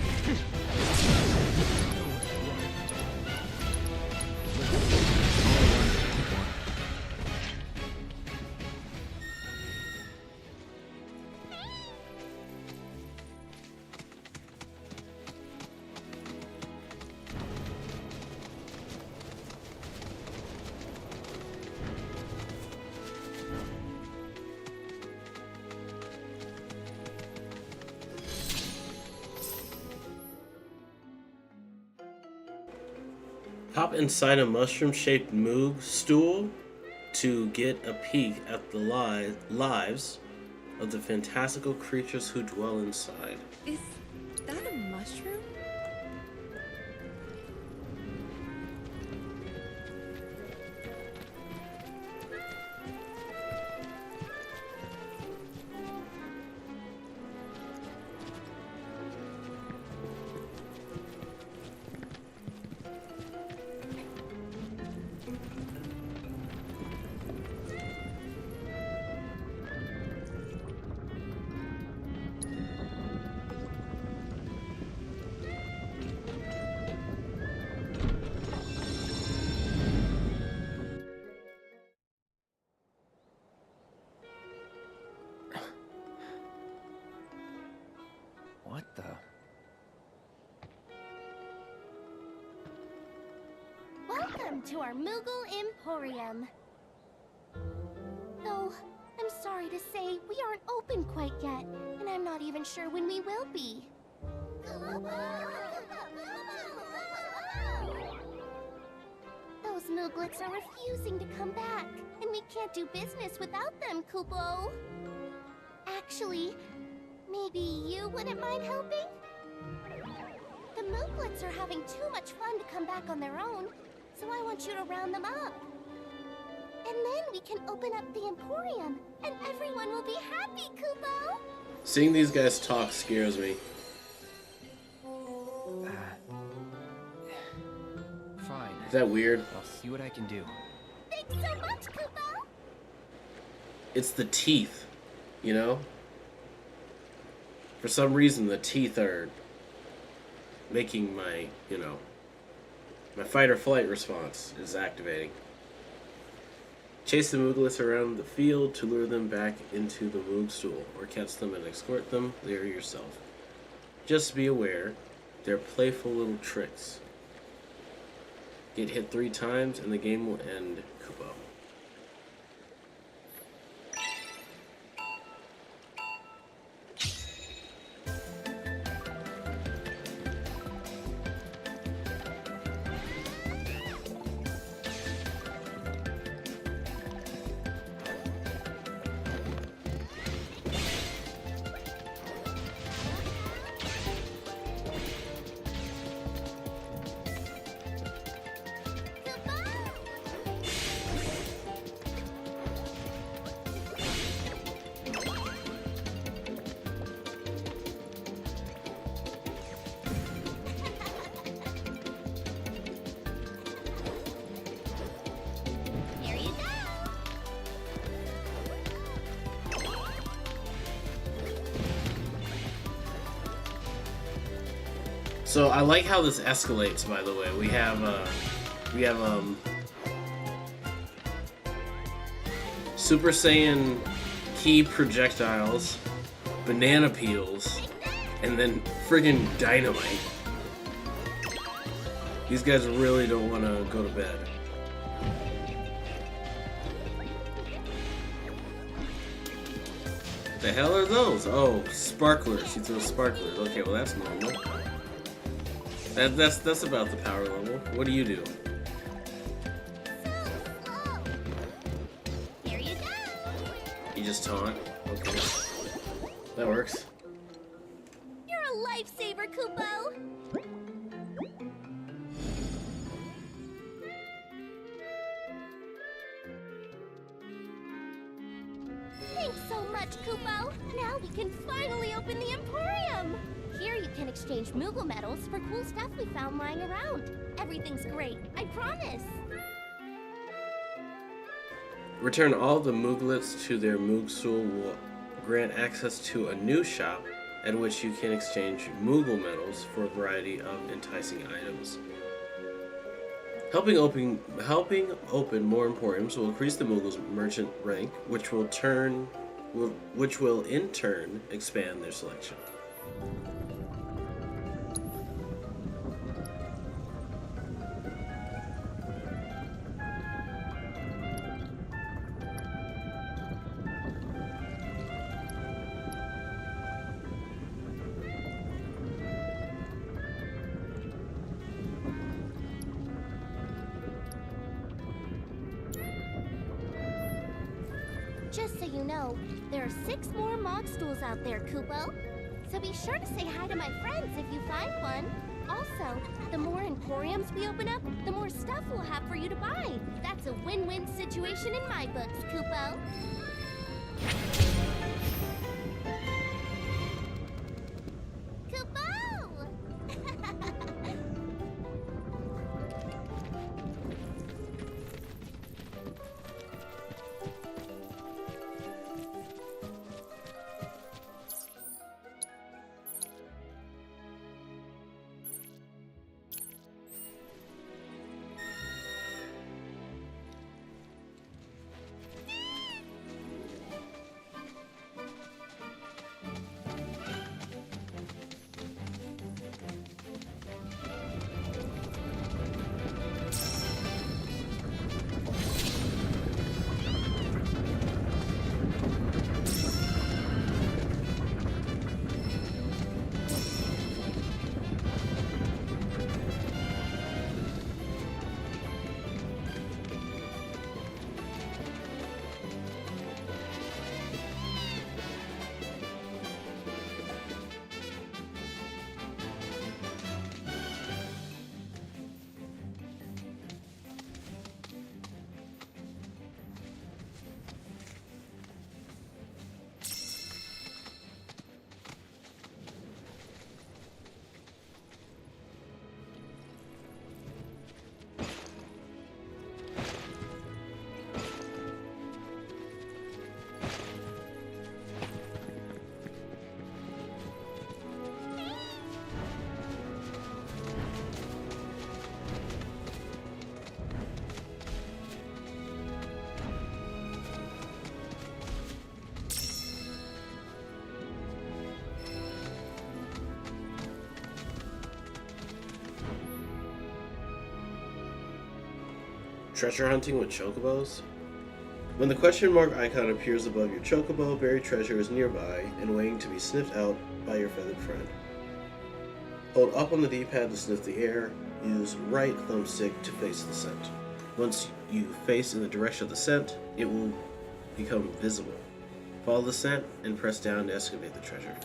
Hop inside a mushroom-shaped Moog stool to get a peek at the lives of the fantastical creatures who dwell inside. Is that a mushroom? What the? Welcome to our Moogle Emporium. Though, I'm sorry to say, we aren't open quite yet, and I'm not even sure when we will be. Those Mooglets are refusing to come back, and we can't do business without them, Kupo. Actually, maybe you wouldn't mind helping? The Mooglets are having too much fun to come back on their own, so I want you to round them up. And then we can open up the Emporium, and everyone will be happy, Kupo! Seeing these guys talk scares me. Fine. Is that weird? I'll see what I can do. Thanks so much, Kupo! It's the teeth, you know? For some reason, the teeth are making my, my fight or flight response is activating. Chase the Mooglets around the field to lure them back into the Moog stool, or catch them and escort them there yourself. Just be aware, they're playful little tricks. Get hit 3 times and the game will end, Kupo. Here you go! So I like how this escalates, by the way. We have Super Saiyan key projectiles, banana peels, and then friggin' dynamite. These guys really don't want to go to bed. The hell are those? Oh, sparklers. You throw sparklers. Okay, well that's normal. That's about the power level. What do you do? Here you go! You just taunt? Okay. That works. You're a lifesaver, Kupo! much, Kupo! Now we can finally open the Emporium! Here you can exchange Moogle medals for cool stuff we found lying around. Everything's great, I promise! Return all the Mooglets to their Moogstool will grant access to a new shop at which you can exchange Moogle medals for a variety of enticing items. Helping open more Emporiums will increase the Moogle's merchant rank, which will in turn expand their selection. Just so you know, there are 6 more Mogstools out there, Kupo. So be sure to say hi to my friends if you find one. Also, the more Emporiums we open up, the more stuff we'll have for you to buy. That's a win-win situation in my books, Kupo. Kupo! Treasure hunting with chocobos? When the question mark icon appears above your chocobo, buried treasure is nearby and waiting to be sniffed out by your feathered friend. Hold up on the D-pad to sniff the air. Use right thumbstick to face the scent. Once you face in the direction of the scent, it will become visible. Follow the scent and press down to excavate the treasure.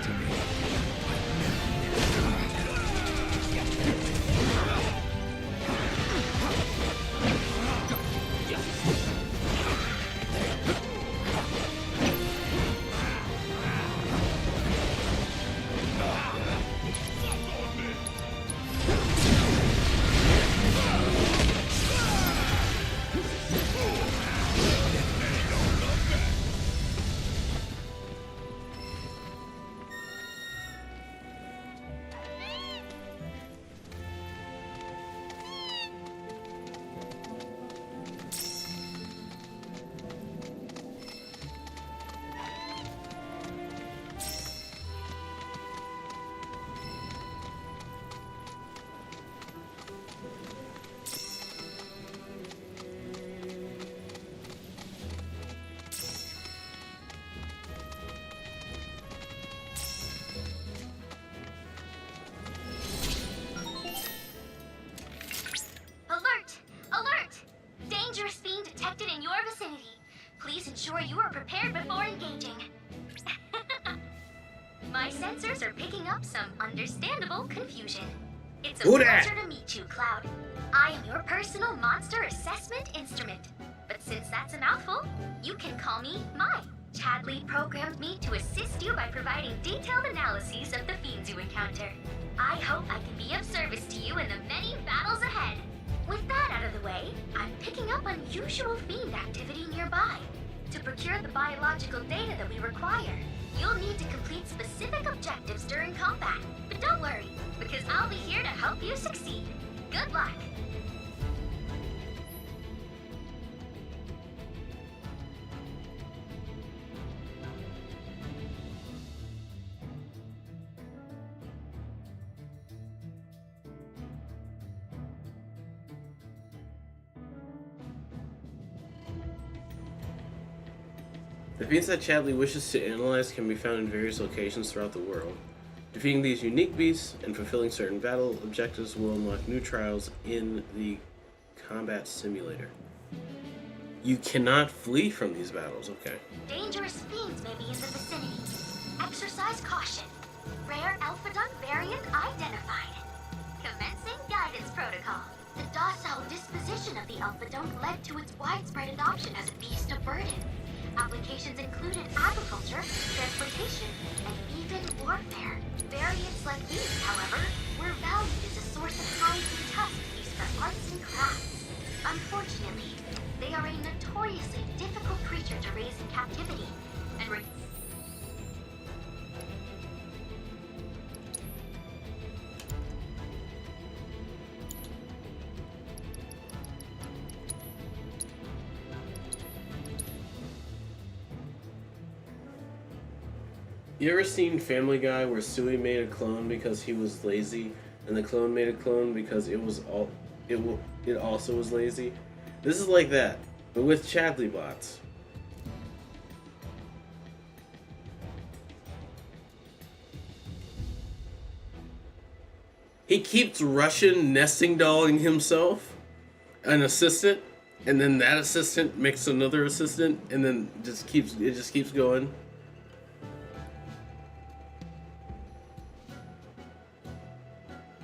to me. Alert! Alert! Dangerous fiend detected in your vicinity. Please ensure you are prepared before engaging. My sensors are picking up some understandable confusion. It's a Who dat? pleasure to meet you, Cloud. I am your personal monster assessment instrument. But since that's a mouthful, you can call me Mai. Chadley programmed me to assist you by providing detailed analyses of the fiends you encounter. I hope I can be of service to you in the many battles ahead. With that out of the way, I'm picking up unusual fiend activity nearby. To procure the biological data that we require, you'll need to complete specific objectives during combat. But don't worry, because I'll be here to help you succeed. Good luck! The beasts that Chadley wishes to analyze can be found in various locations throughout the world. Defeating these unique beasts and fulfilling certain battle objectives will unlock new trials in the combat simulator. You cannot flee from these battles, okay. Dangerous fiends may be in the vicinity. Exercise caution. Rare Alphadon variant identified. Commencing guidance protocol. The docile disposition of the Alphadon led to its widespread adoption as a beast of burden. Applications included agriculture, transportation, and even warfare. Variants like these, however, were valued as a source of hides and tusks used for arts and crafts. Unfortunately, they are a notoriously difficult creature to raise in captivity, and You ever seen Family Guy where Stewie made a clone because he was lazy, and the clone made a clone because it also was lazy? This is like that, but with Chadley bots. He keeps Russian nesting dolling himself, an assistant, and then that assistant makes another assistant, and then it just keeps going.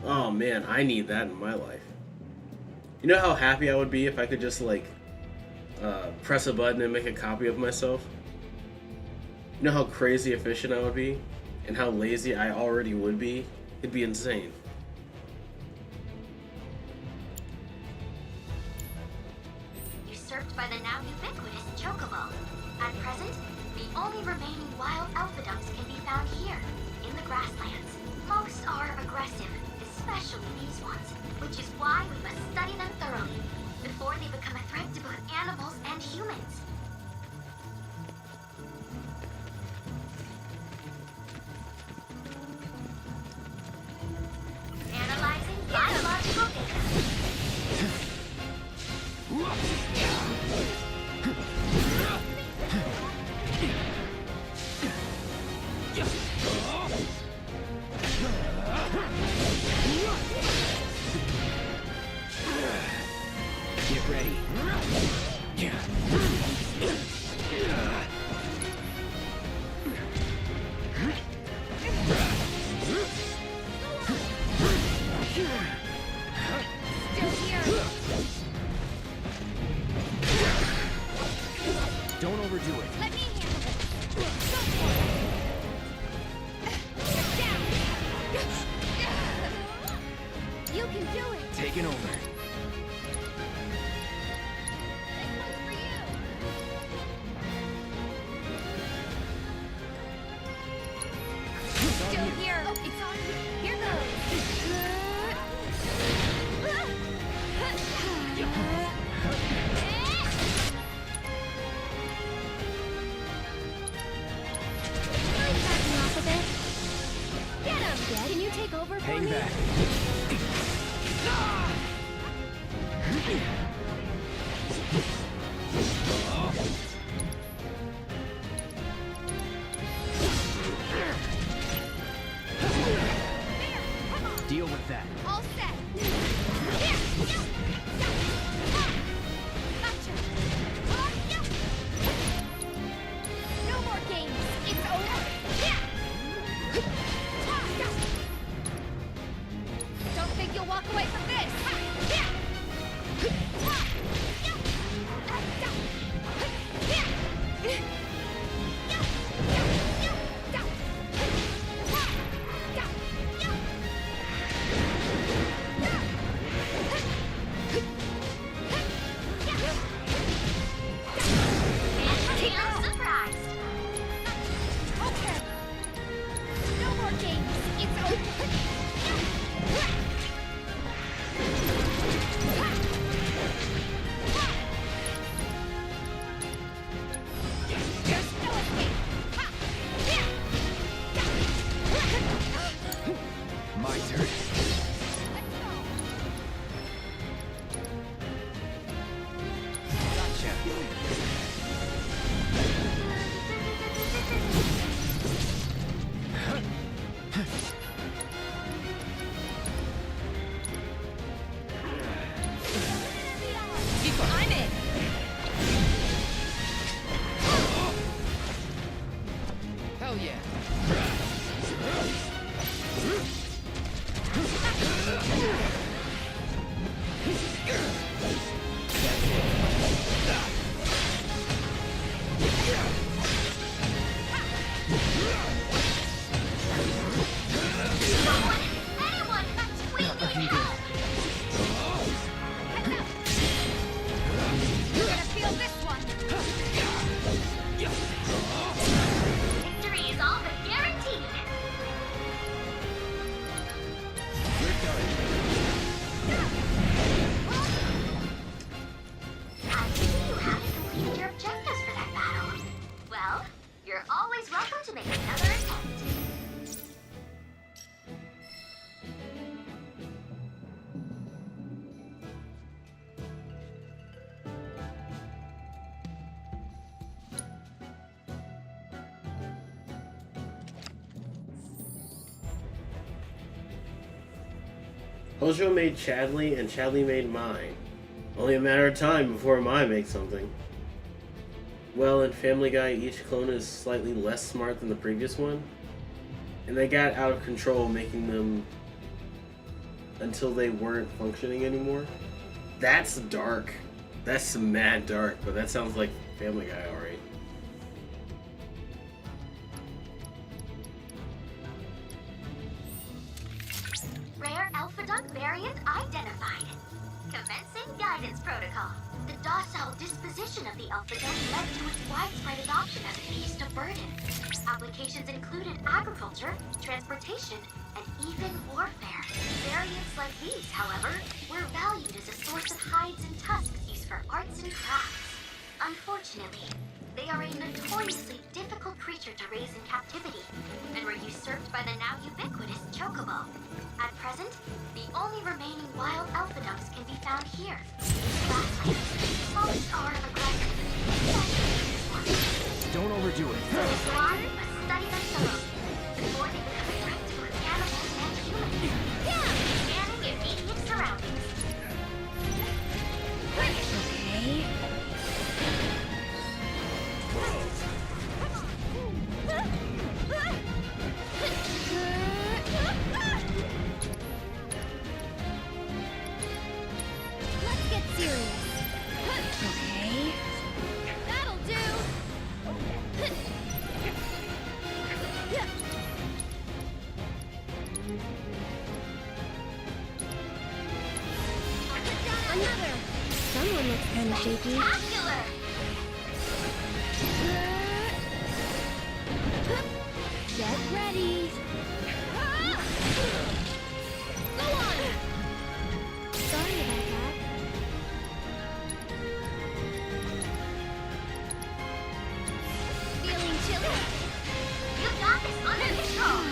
Oh man, I need that in my life. You know how happy I would be if I could just like press a button and make a copy of myself? You know how crazy efficient I would be? And how lazy I already would be? It'd be insane. usurped by the now ubiquitous Chocobo. At present, the only remaining wild Alphadunks can be found here, in the grasslands. Most are aggressive, especially these ones, which is why we must study them thoroughly before they become a threat to both animals and humans. Analyzing biological data. Get ready. over for Hang me? back. Deal with that. All set. Gotcha. No more games. It's over. Don't think you'll walk away from this. Okay. No more games. It's over. There's no escape. My turn. Gotcha. I'm in. Hell yeah. Anyone can tweet me out! You're gonna feel this one. Victory is all but guaranteed! I see you haven't completed your objectives for that battle. Well, you're always welcome to make another attempt. Hojo made Chadley and Chadley made mine. Only a matter of time before Mai makes something. Well, in Family Guy, each clone is slightly less smart than the previous one. And they got out of control, making them until they weren't functioning anymore. That's dark. That's mad dark, but that sounds like Family Guy, alright. Rare alpha duck variant identified. Commencing guidance protocol. The docile disposition of the alpha duck led to its widespread adoption as a beast of burden. Applications included agriculture, transportation, and even warfare. Variants like these, however, were valued as a source of hides and tusks used for arts and crafts. Unfortunately, they are a notoriously difficult creature to raise in captivity, and were usurped by the now ubiquitous chocobo. At present, the only remaining wild alpha ducks can be found here. Lastly, most are aggressive. Don't overdo it. So squad must study them thoroughly before they become a threat to both animals and humans. Scanning immediate surroundings. Okay. Let's get serious. Okay. That'll do. Another. Someone looks kind of shaky. Spectacular! Get ready. Go on. Sorry about that. Feeling chilly? You got this under control!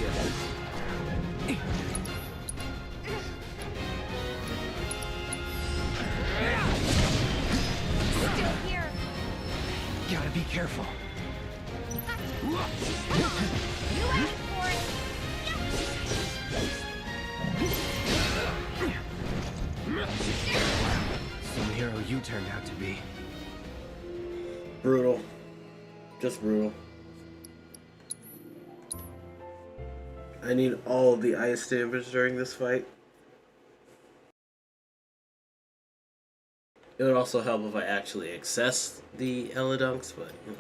ya. Still here. Gotta be careful. You asked for it. Some hero you turned out to be. Brutal. Just brutal. I need all of the ice damage during this fight. It would also help if I actually access the Elidunks, but you know.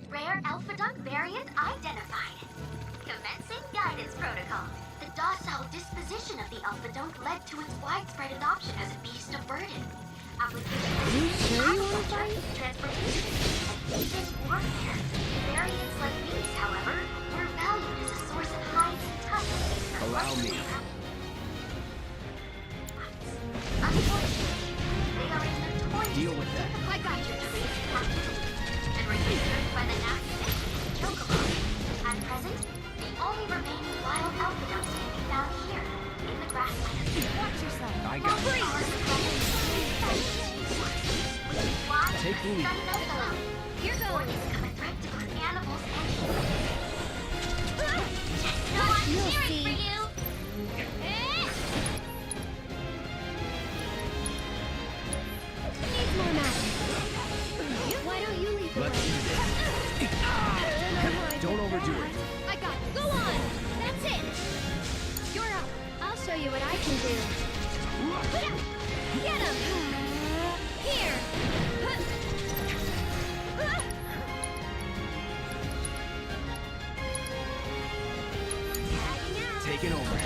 Rare Alpha Dunk variant identified. Commencing guidance protocol. The docile disposition of the Alpha Dunk led to its widespread adoption as a beast of burden. Application of transportation, and even warfare. Variants like these, however, were valued as a source of hides and tusks. Allow me. Unfortunately, they are a notoriously Deal with that. I got you, Trace. And were disturbed by the nasty Chocobo. At present, the only remaining wild Alpha Dunks can be found here, in the grasslands. Watch yourself. I got it. Take the lead. Here goes. Become a threat to both animals and humans. No one You'll cheering see. for you. Needs more magic. Why don't you lead the Let's way? do this. Don't overdo it. I got this. Go on! That's it! You're up. I'll show you what I can do. Get him! Here! Tagging out. Taking over.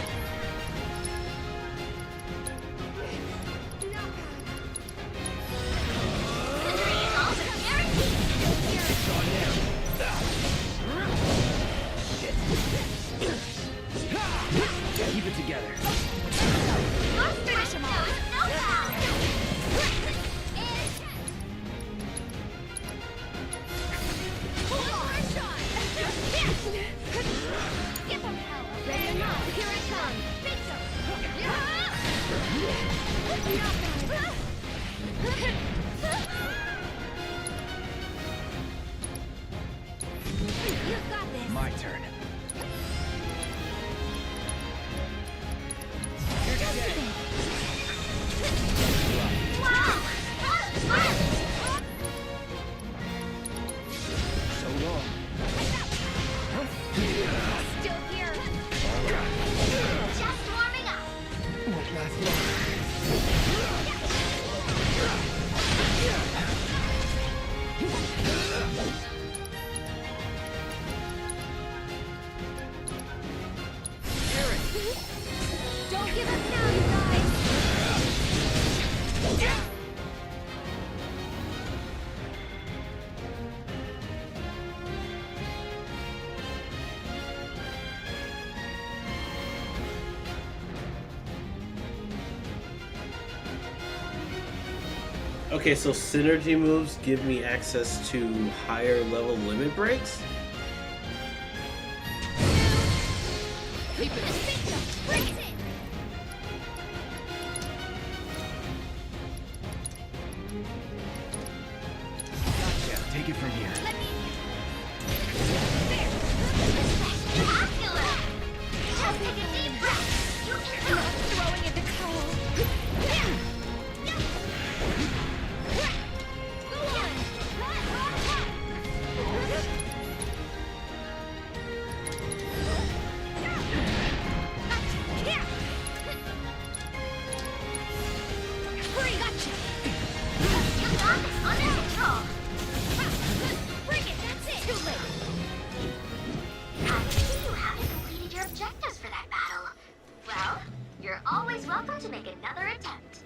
Keep it together. Let's finish him off. Give him hell. Ready or not, here I come. You've got this. My turn. So long. Still here. Just warming up. Won't last long. Don't give up now, you guys. Okay, so synergy moves give me access to higher level limit breaks? Keep it. Freeze it! Gotcha. Take it from here. Let me. Spectacular. Just take a deep breath. You can do Not it. throwing in the towel. Gotcha! You got this under control. Bring it, that's it! Too late! I see you haven't completed your objectives for that battle. Well, you're always welcome to make another attempt.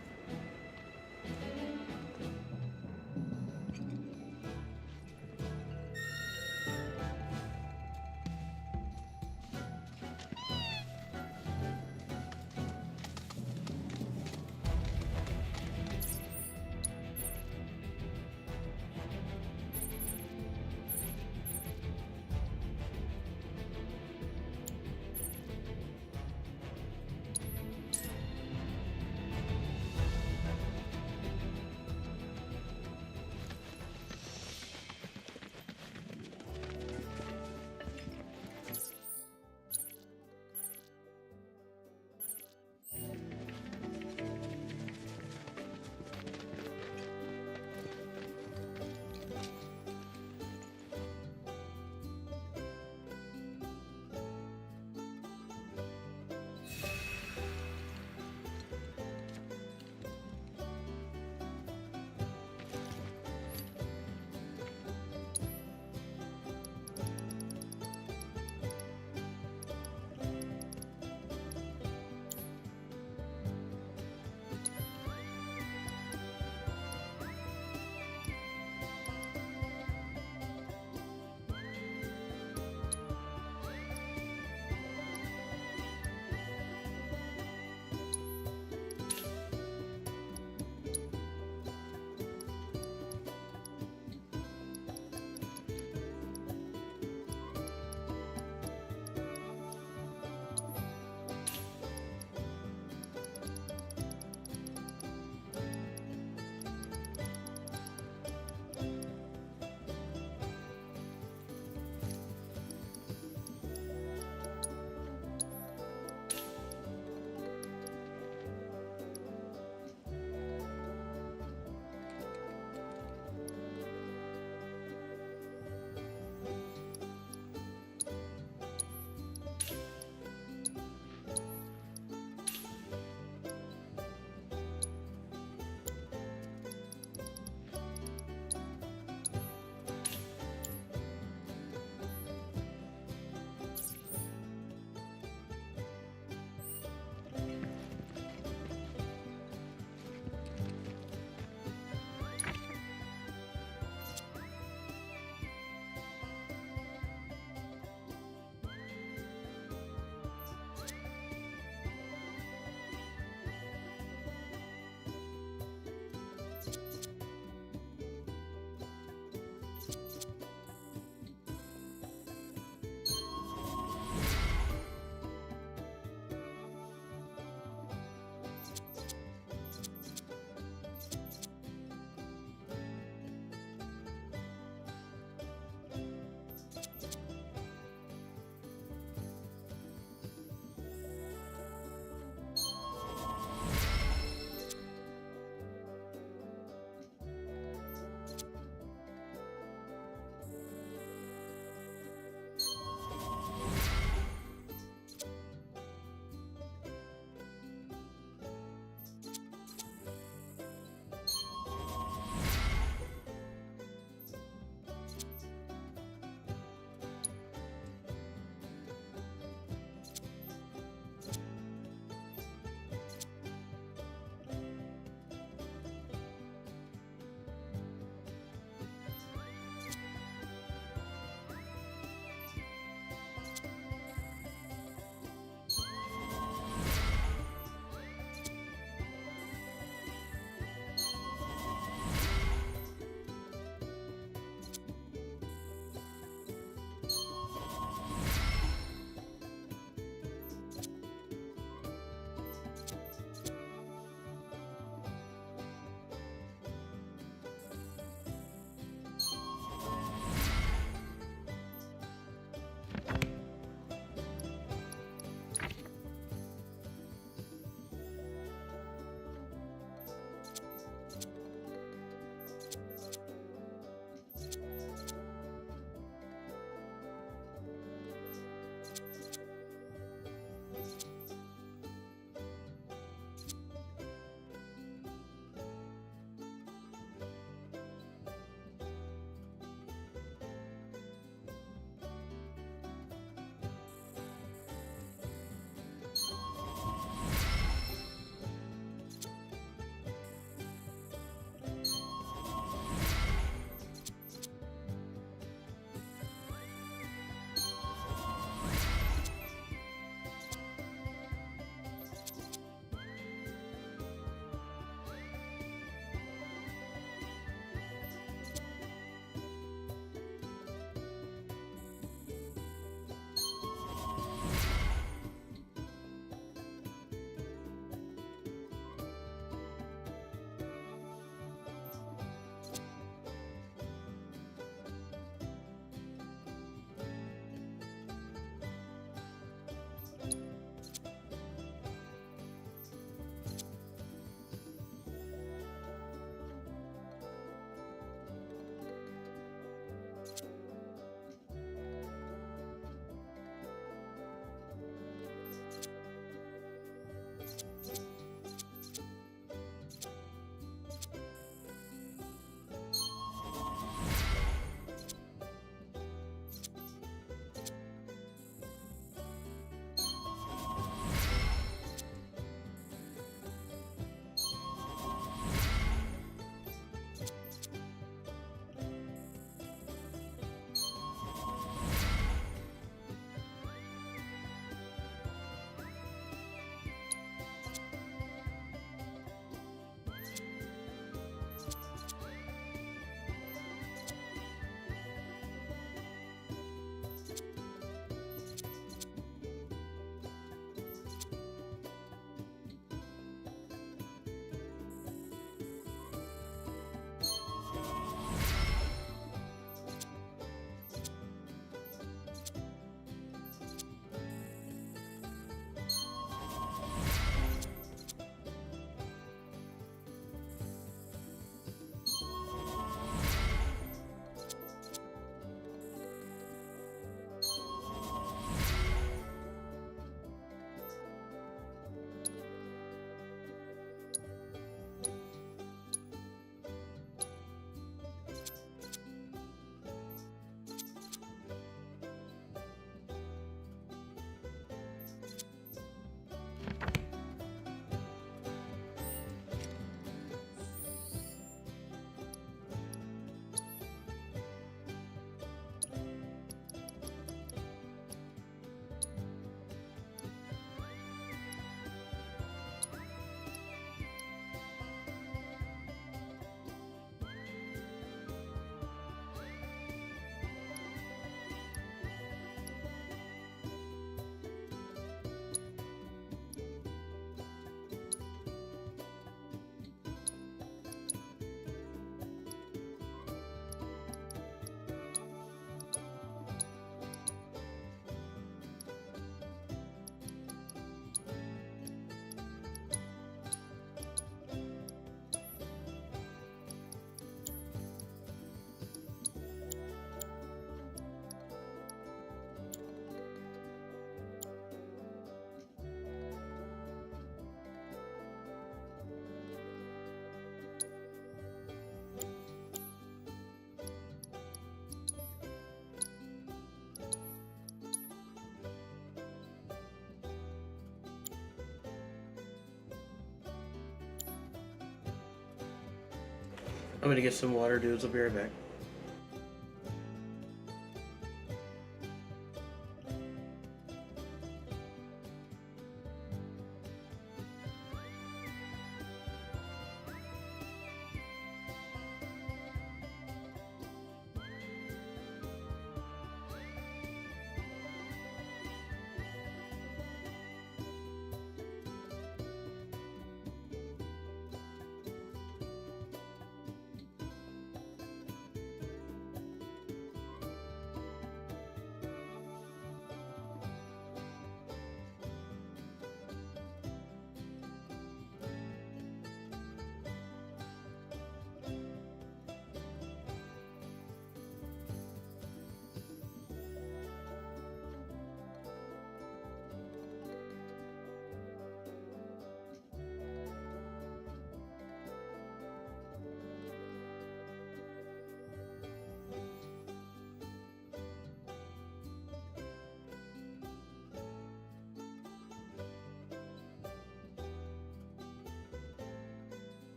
I'm gonna get some water, dudes. I'll be right back.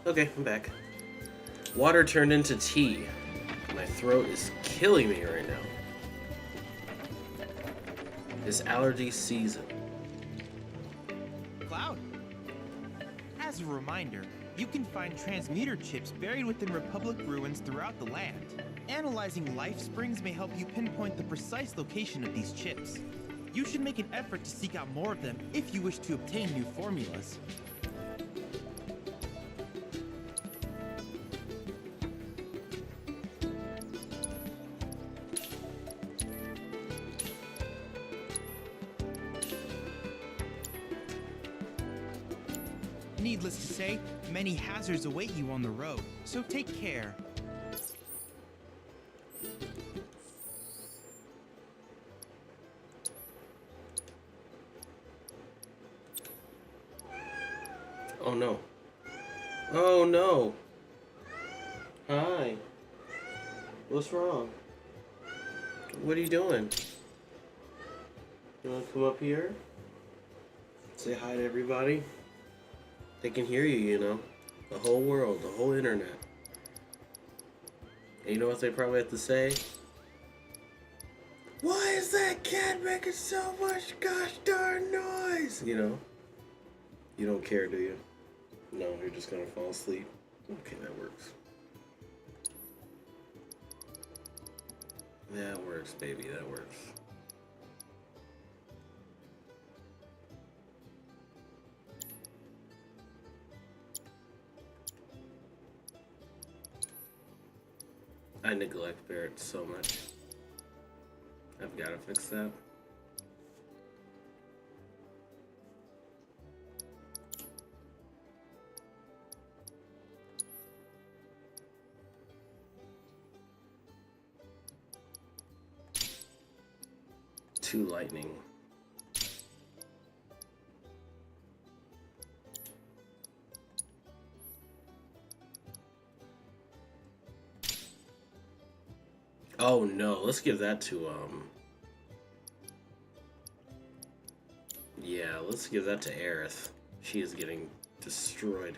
Okay, I'm back. Water turned into tea. My throat is killing me right now. It's allergy season. Cloud. As a reminder, you can find transmuter chips buried within Republic ruins throughout the land. Analyzing life springs may help you pinpoint the precise location of these chips. You should make an effort to seek out more of them if you wish to obtain new formulas. Needless to say, many hazards await you on the road, so take care. Oh no. Oh no. Hi. What's wrong? What are you doing? You wanna come up here? Say hi to everybody? They can hear you, you know. The whole world, the whole internet. And you know what they probably have to say? Why is that cat making so much gosh darn noise? You know? You don't care, do you? No, you're just gonna fall asleep. Okay, that works. That works, baby, that works. I neglect Barrett so much. I've got to fix that. Two lightning. Oh no, let's give that to yeah, let's give that to Aerith. She is getting destroyed.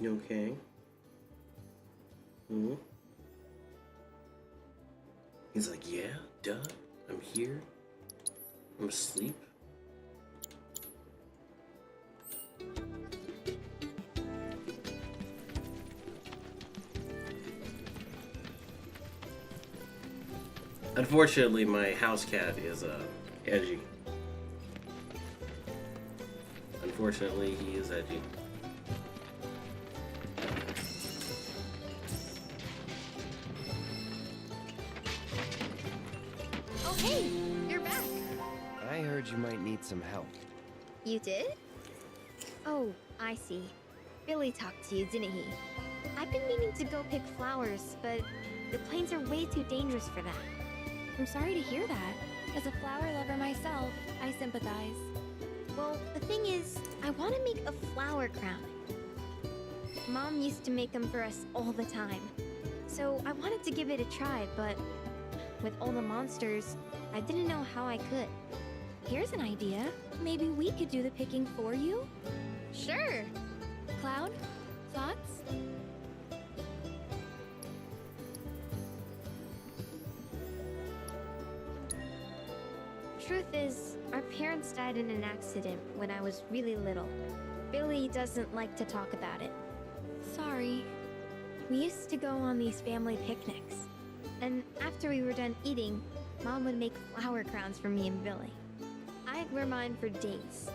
You okay? Hmm? He's like, yeah, duh, I'm here. I'm asleep. Unfortunately, my house cat is edgy. Unfortunately, he is edgy. Hey, you're back. I heard you might need some help. You did? Oh, I see. Billy talked to you, didn't he? I've been meaning to go pick flowers, but the plains are way too dangerous for that. I'm sorry to hear that. As a flower lover myself, I sympathize. Well, the thing is, I want to make a flower crown. Mom used to make them for us all the time. So I wanted to give it a try, but with all the monsters, I didn't know how I could. Here's an idea. Maybe we could do the picking for you? Sure. Cloud, thoughts? Truth is, our parents died in an accident when I was really little. Billy doesn't like to talk about it. Sorry. We used to go on these family picnics. And after we were done eating, Mom would make flower crowns for me and Billy. I'd wear mine for days.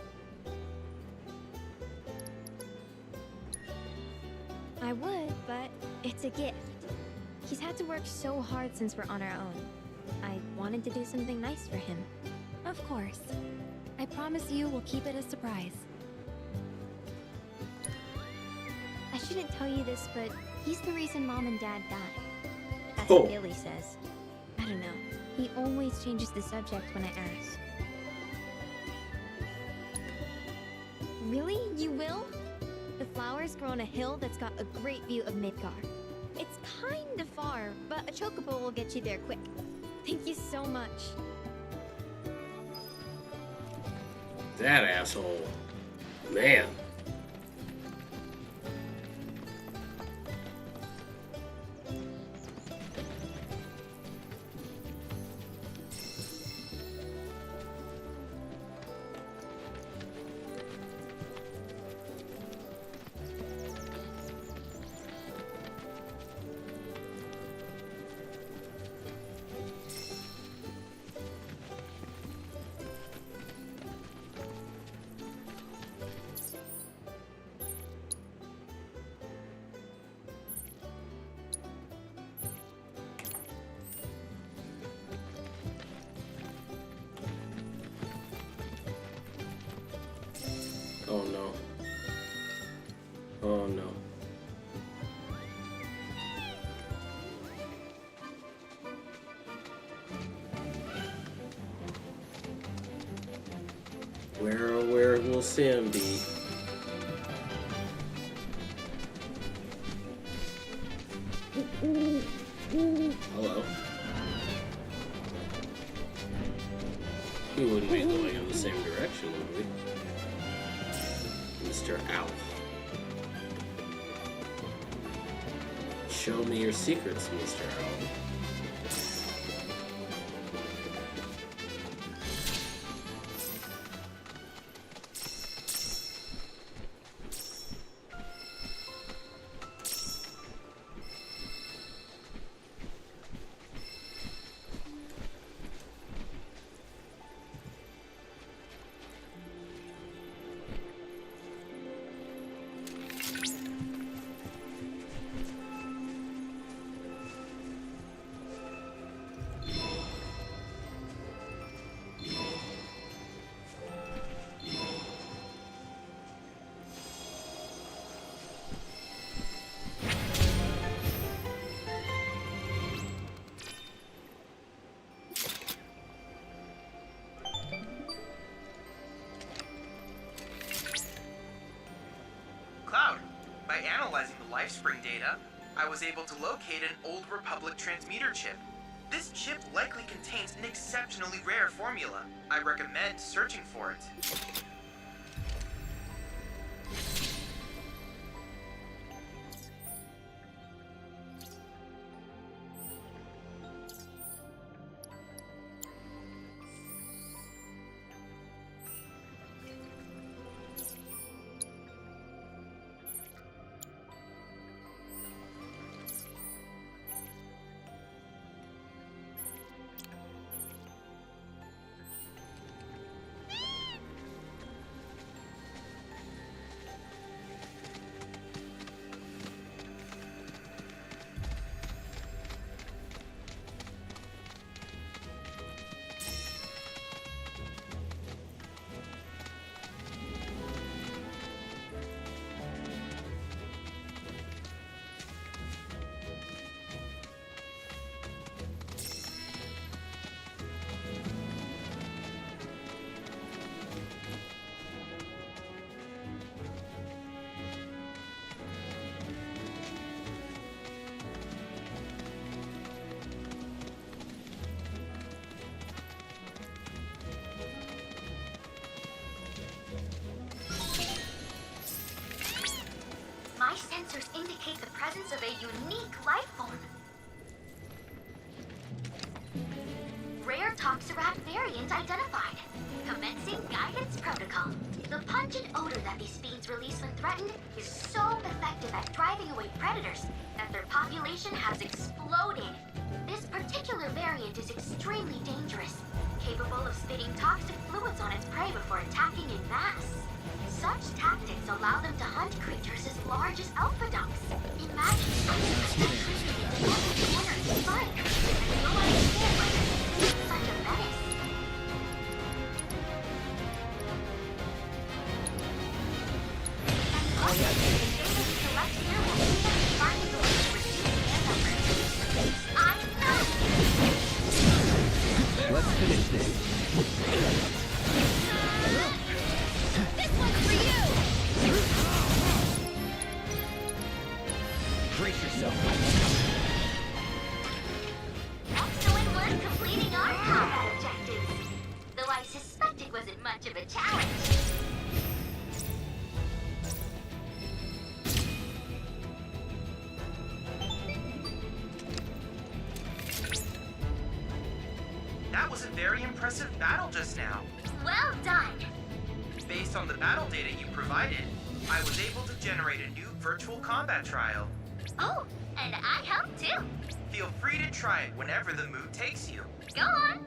I would, but it's a gift. He's had to work so hard since we're on our own. I wanted to do something nice for him. Of course. I promise you we'll keep it a surprise. I shouldn't tell you this, but he's the reason Mom and Dad died. That's Oh. what Billy says. I don't know. He always changes the subject when I ask. Really? You will? The flowers grow on a hill that's got a great view of Midgar. It's kind of far, but a chocobo will get you there quick. Thank you so much. That asshole. Man. Oh no. Oh no. Where will Sam be? Hello. We wouldn't be going in the same direction, would we? Mr. Owl. Show me your secrets, Mr. Owl. By analyzing the LifeSpring data, I was able to locate an Old Republic transmitter chip. This chip likely contains an exceptionally rare formula. I recommend searching for it. My sensors indicate the presence of a unique life form. Rare Toxarat variant identified. Commencing guidance protocol. The pungent odor that these fiends release when threatened is so effective at driving away predators that their population has exploded. This particular variant is extremely dangerous, capable of spitting toxic fluids on its prey before attacking in mass. Such tactics allow them to hunt creatures as large as alphaducks. Imagine every corner is fire, and you'll understand why they're such a menace. This one's for you! Brace yourself. Excellent work completing our combat objectives. Though I suspect it wasn't much of a challenge. That was a very impressive battle just now. Well done! Based on the battle data you provided, I was able to generate a new virtual combat trial. Oh, and I helped too. Feel free to try it whenever the mood takes you. Go on!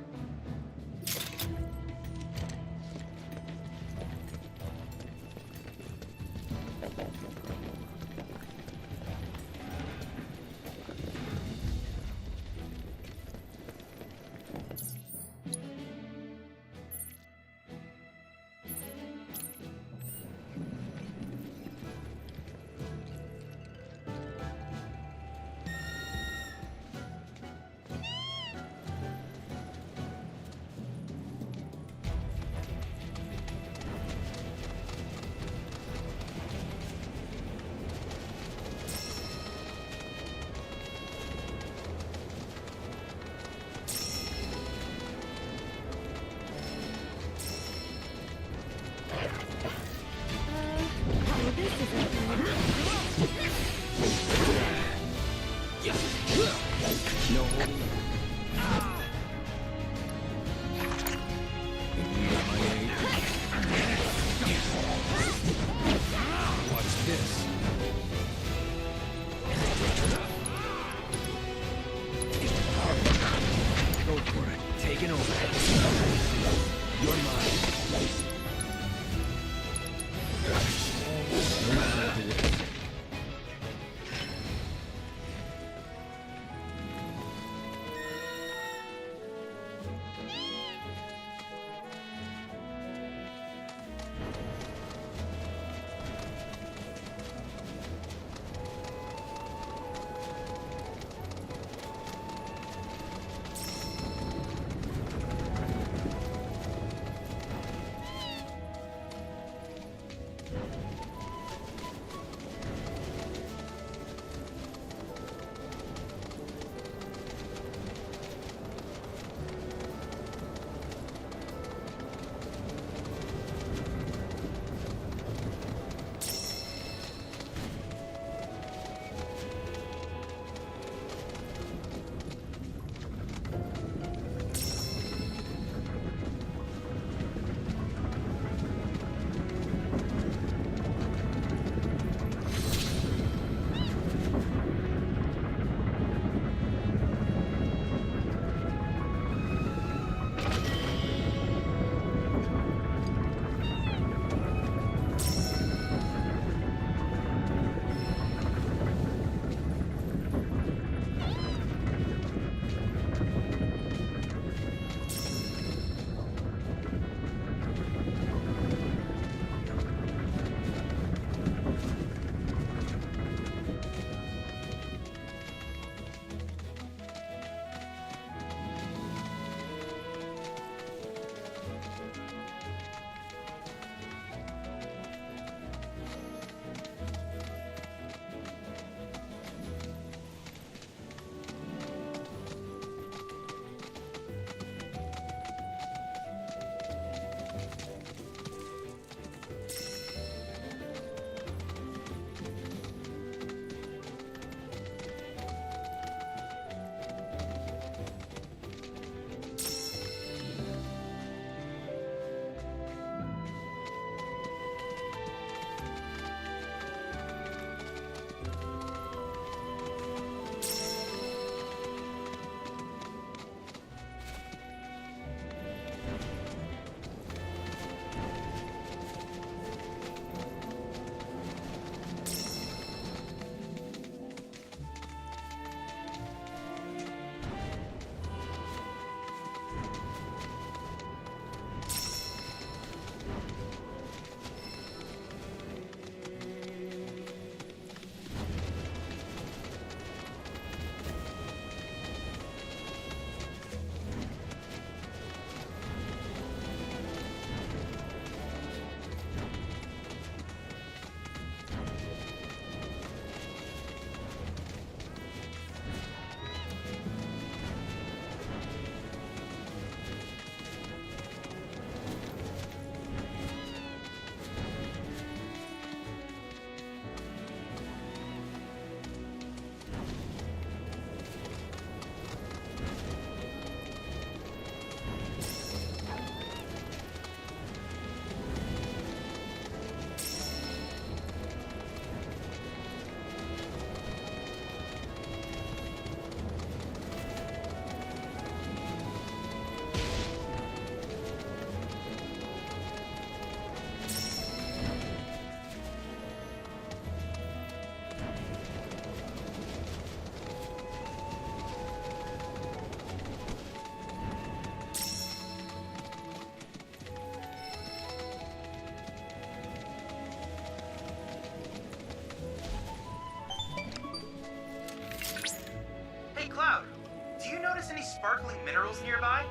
minerals nearby?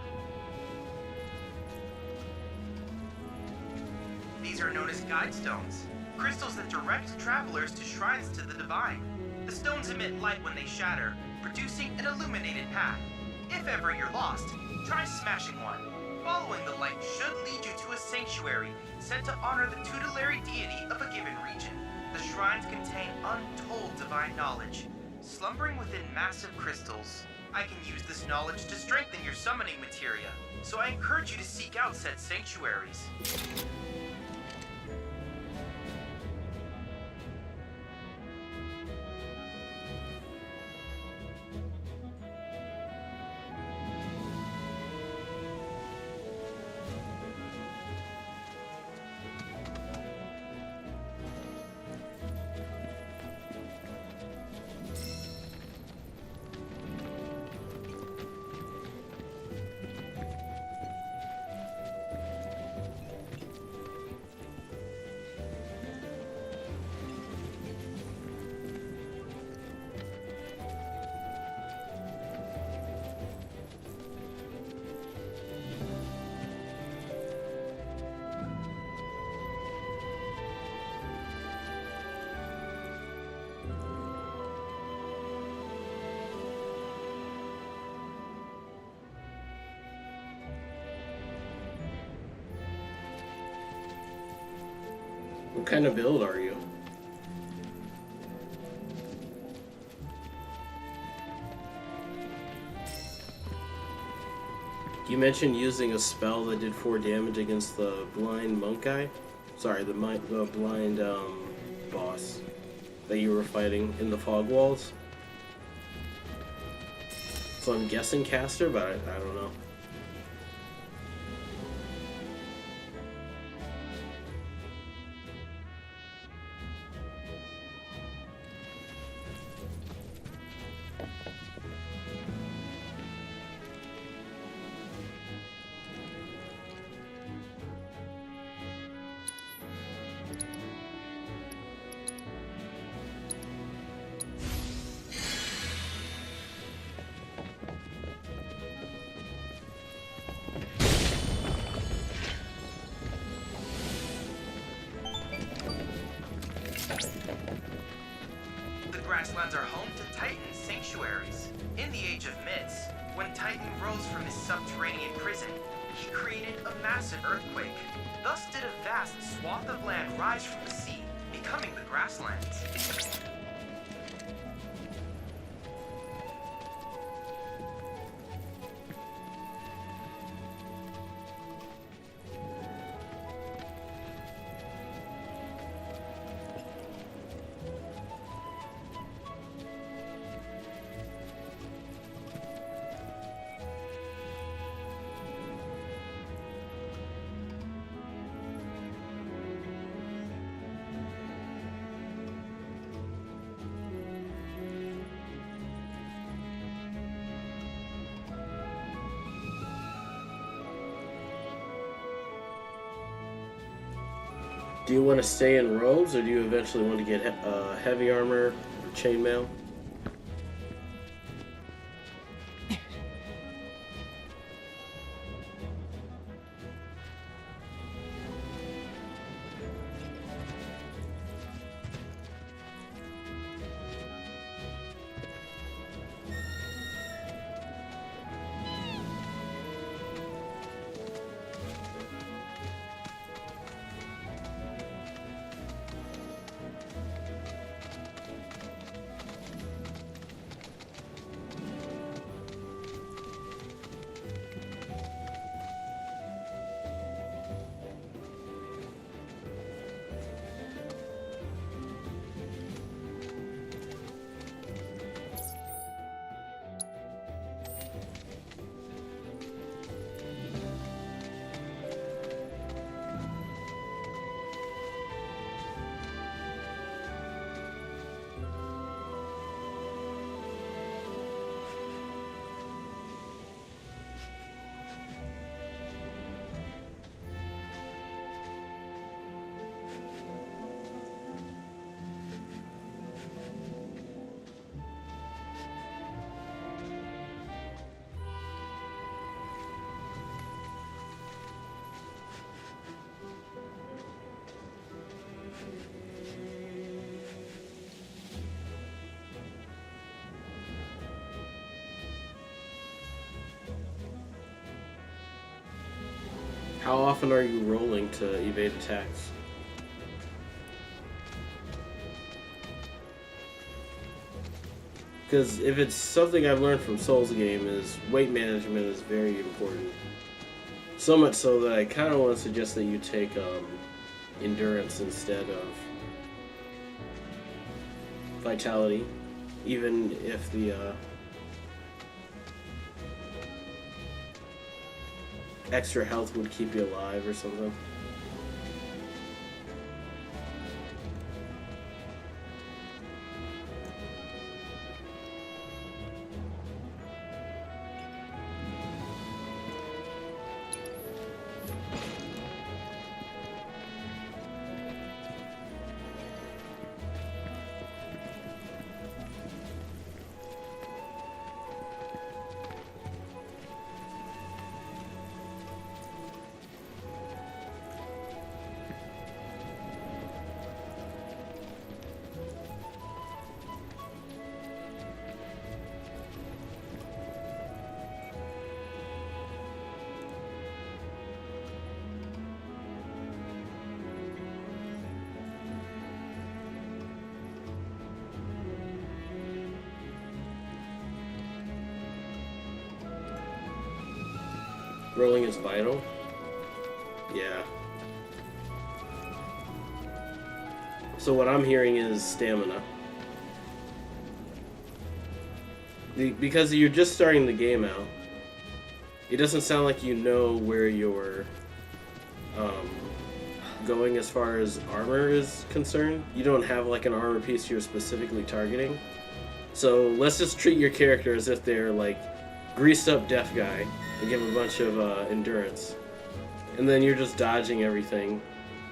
These are known as guide stones, crystals that direct travelers to shrines to the divine. The stones emit light when they shatter, producing an illuminated path. If ever you're lost, try smashing one. Following the light should lead you to a sanctuary set to honor the tutelary deity of a given region. The shrines contain untold divine knowledge, slumbering within massive crystals. I can use this knowledge to strengthen your summoning materia, so I encourage you to seek out said sanctuaries. What kind of build are you? You mentioned using a spell that did 4 damage against the blind monk guy? Sorry, the blind boss that you were fighting in the fog walls. So I'm guessing caster, but I don't know. Grasslands are home to Titan's sanctuaries. In the Age of Myths, when Titan rose from his subterranean prison, he created a massive earthquake. Thus did a vast swath of land rise from the sea, becoming the Grasslands. Do you want to stay in robes, or do you eventually want to get heavy armor or chainmail? How often are you rolling to evade attacks? Because if it's something I've learned from Souls game is weight management is very important. So much so that I kind of want to suggest that you take endurance instead of vitality, even if the extra health would keep you alive or something. Rolling is vital? Yeah. So what I'm hearing is stamina. Because you're just starting the game out, it doesn't sound like you know where you're going as far as armor is concerned. You don't have like an armor piece you're specifically targeting. So let's just treat your character as if they're like greased up deaf guy and give a bunch of endurance. And then you're just dodging everything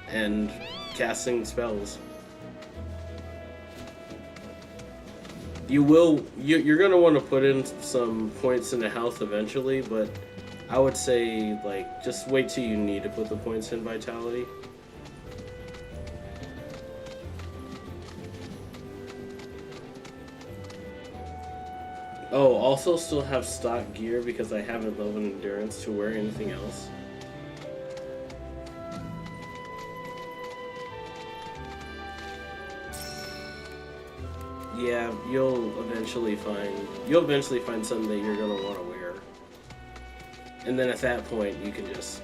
and casting spells. You're going to want to put in some points into health eventually, but I would say like just wait till you need to put the points in vitality. Oh, also still have stock gear because I haven't leveled endurance to wear anything else. Yeah, you'll eventually find something that you're gonna want to wear, and then at that point you can just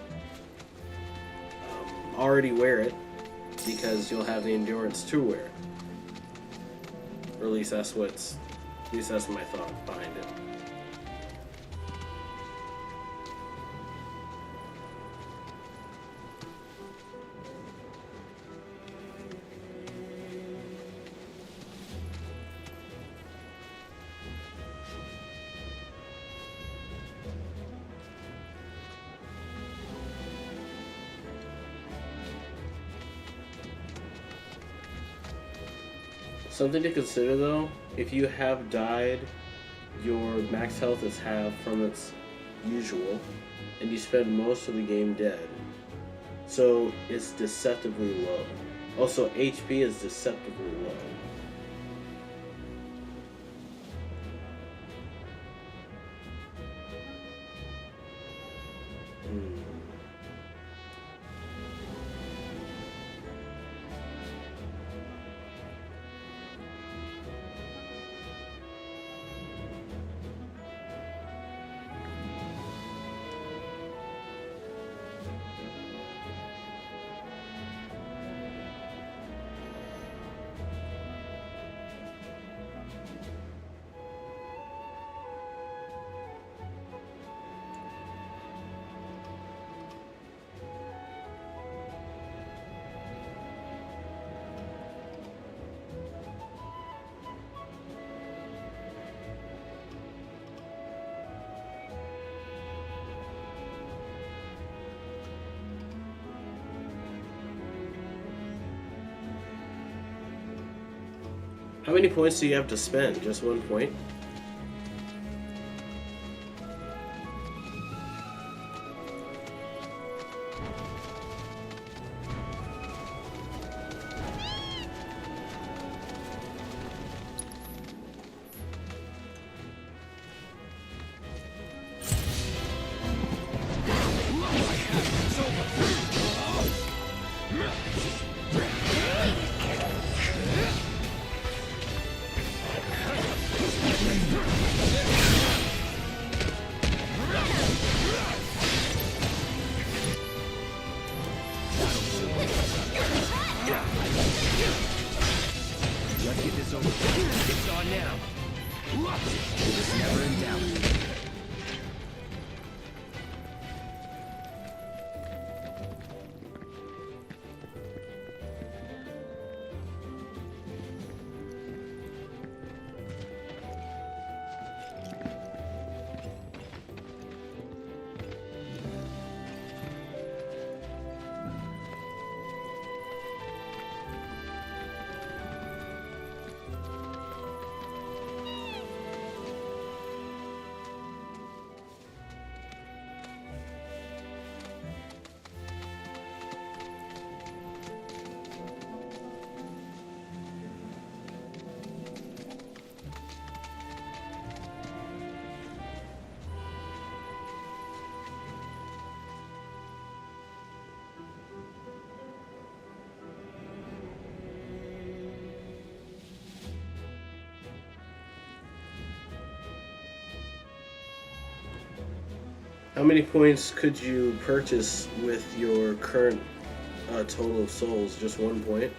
already wear it because you'll have the endurance to wear it. Or at least that's my thought behind it. Something to consider though, if you have died, your max health is halved from its usual, and you spend most of the game dead. So it's deceptively low. Also, HP is deceptively low. How many points do you have to spend? Just 1 point? So so it's on now. It's never in doubt. How many points could you purchase with your current total of souls? Just 1 point?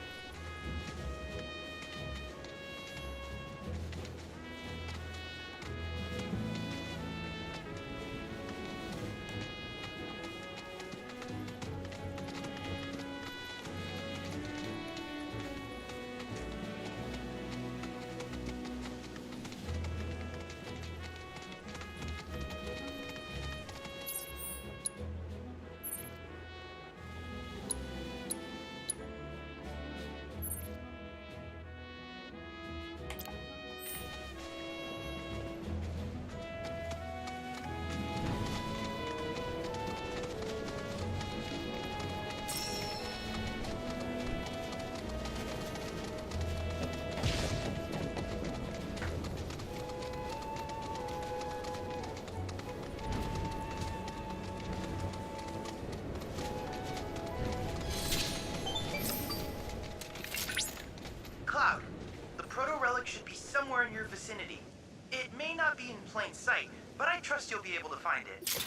Cloud, the proto-relic should be somewhere in your vicinity. It may not be in plain sight, but I trust you'll be able to find it.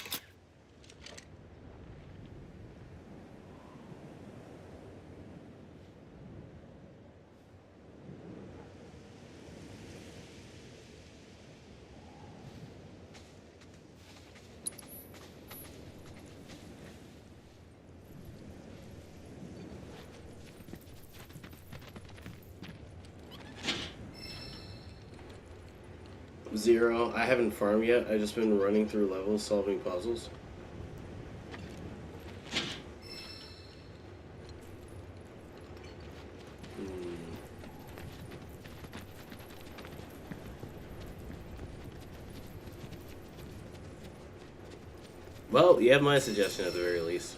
Zero. I haven't farmed yet. I've just been running through levels, solving puzzles. Well, you have my suggestion at the very least.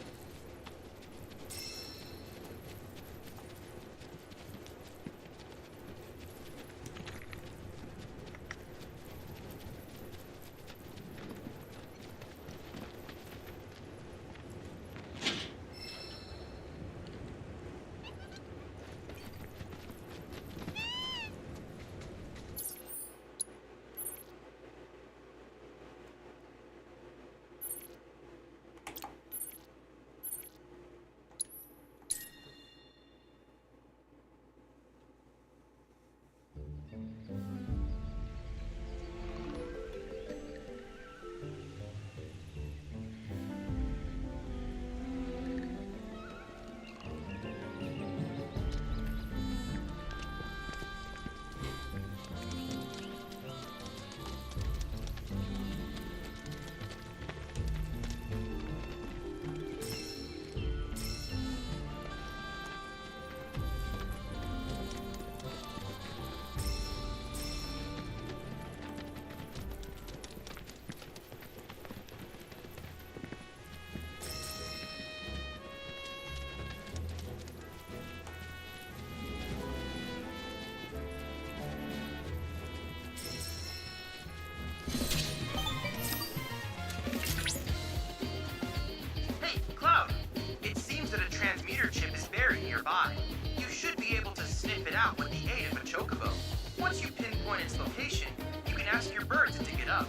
nearby. You should be able to sniff it out with the aid of a chocobo. Once you pinpoint its location, you can ask your bird to dig it up.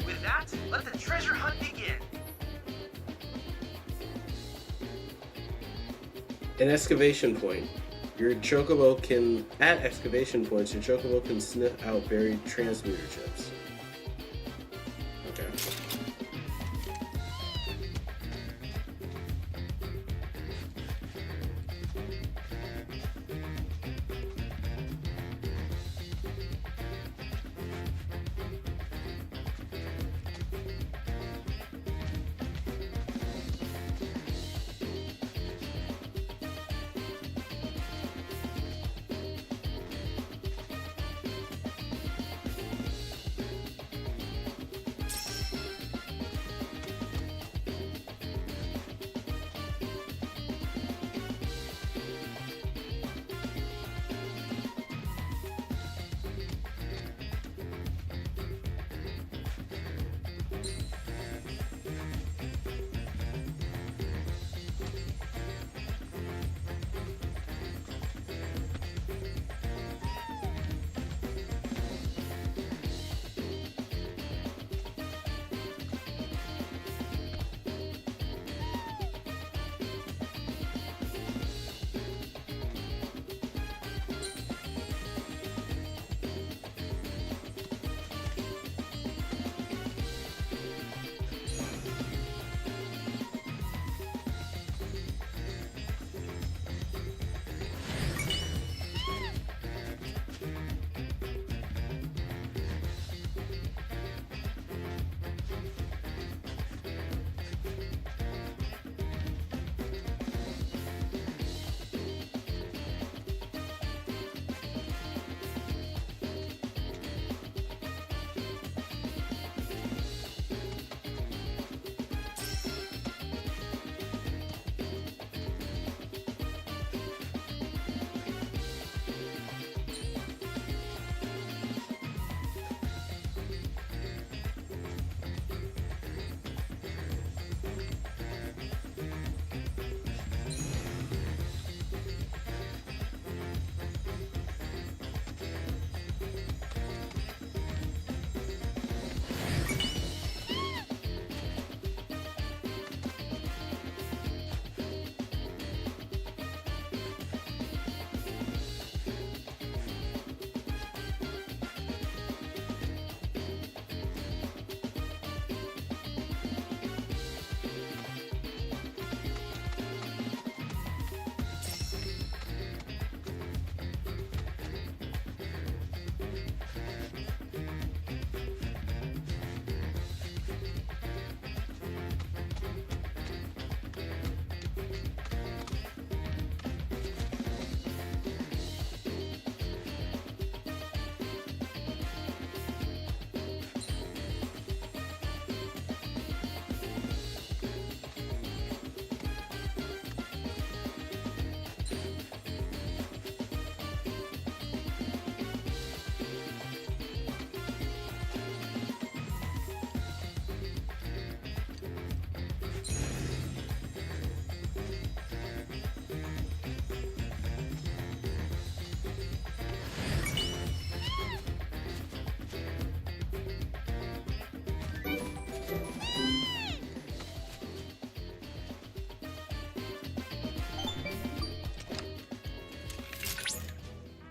With that, let the treasure hunt begin. An excavation point. Your chocobo can, at excavation points, your chocobo can sniff out buried transmuter chips. Okay.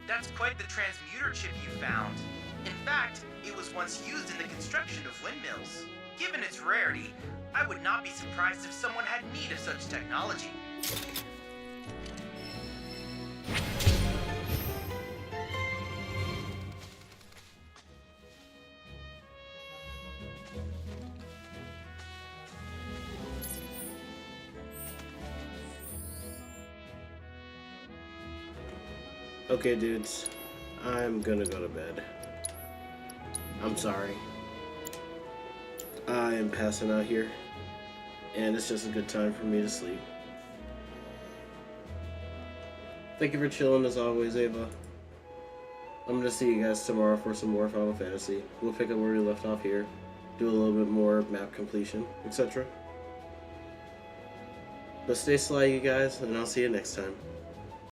That's quite the transmuter chip you found. In fact, it was once used in the construction of windmills. Given its rarity, I would not be surprised if someone had need of such technology. Okay, dudes, I'm gonna go to bed. I'm sorry. I am passing out here, and it's just a good time for me to sleep. Thank you for chilling as always, Ava. I'm gonna see you guys tomorrow for some more Final Fantasy. We'll pick up where we left off here, do a little bit more map completion, etc. But stay sly, you guys, and I'll see you next time.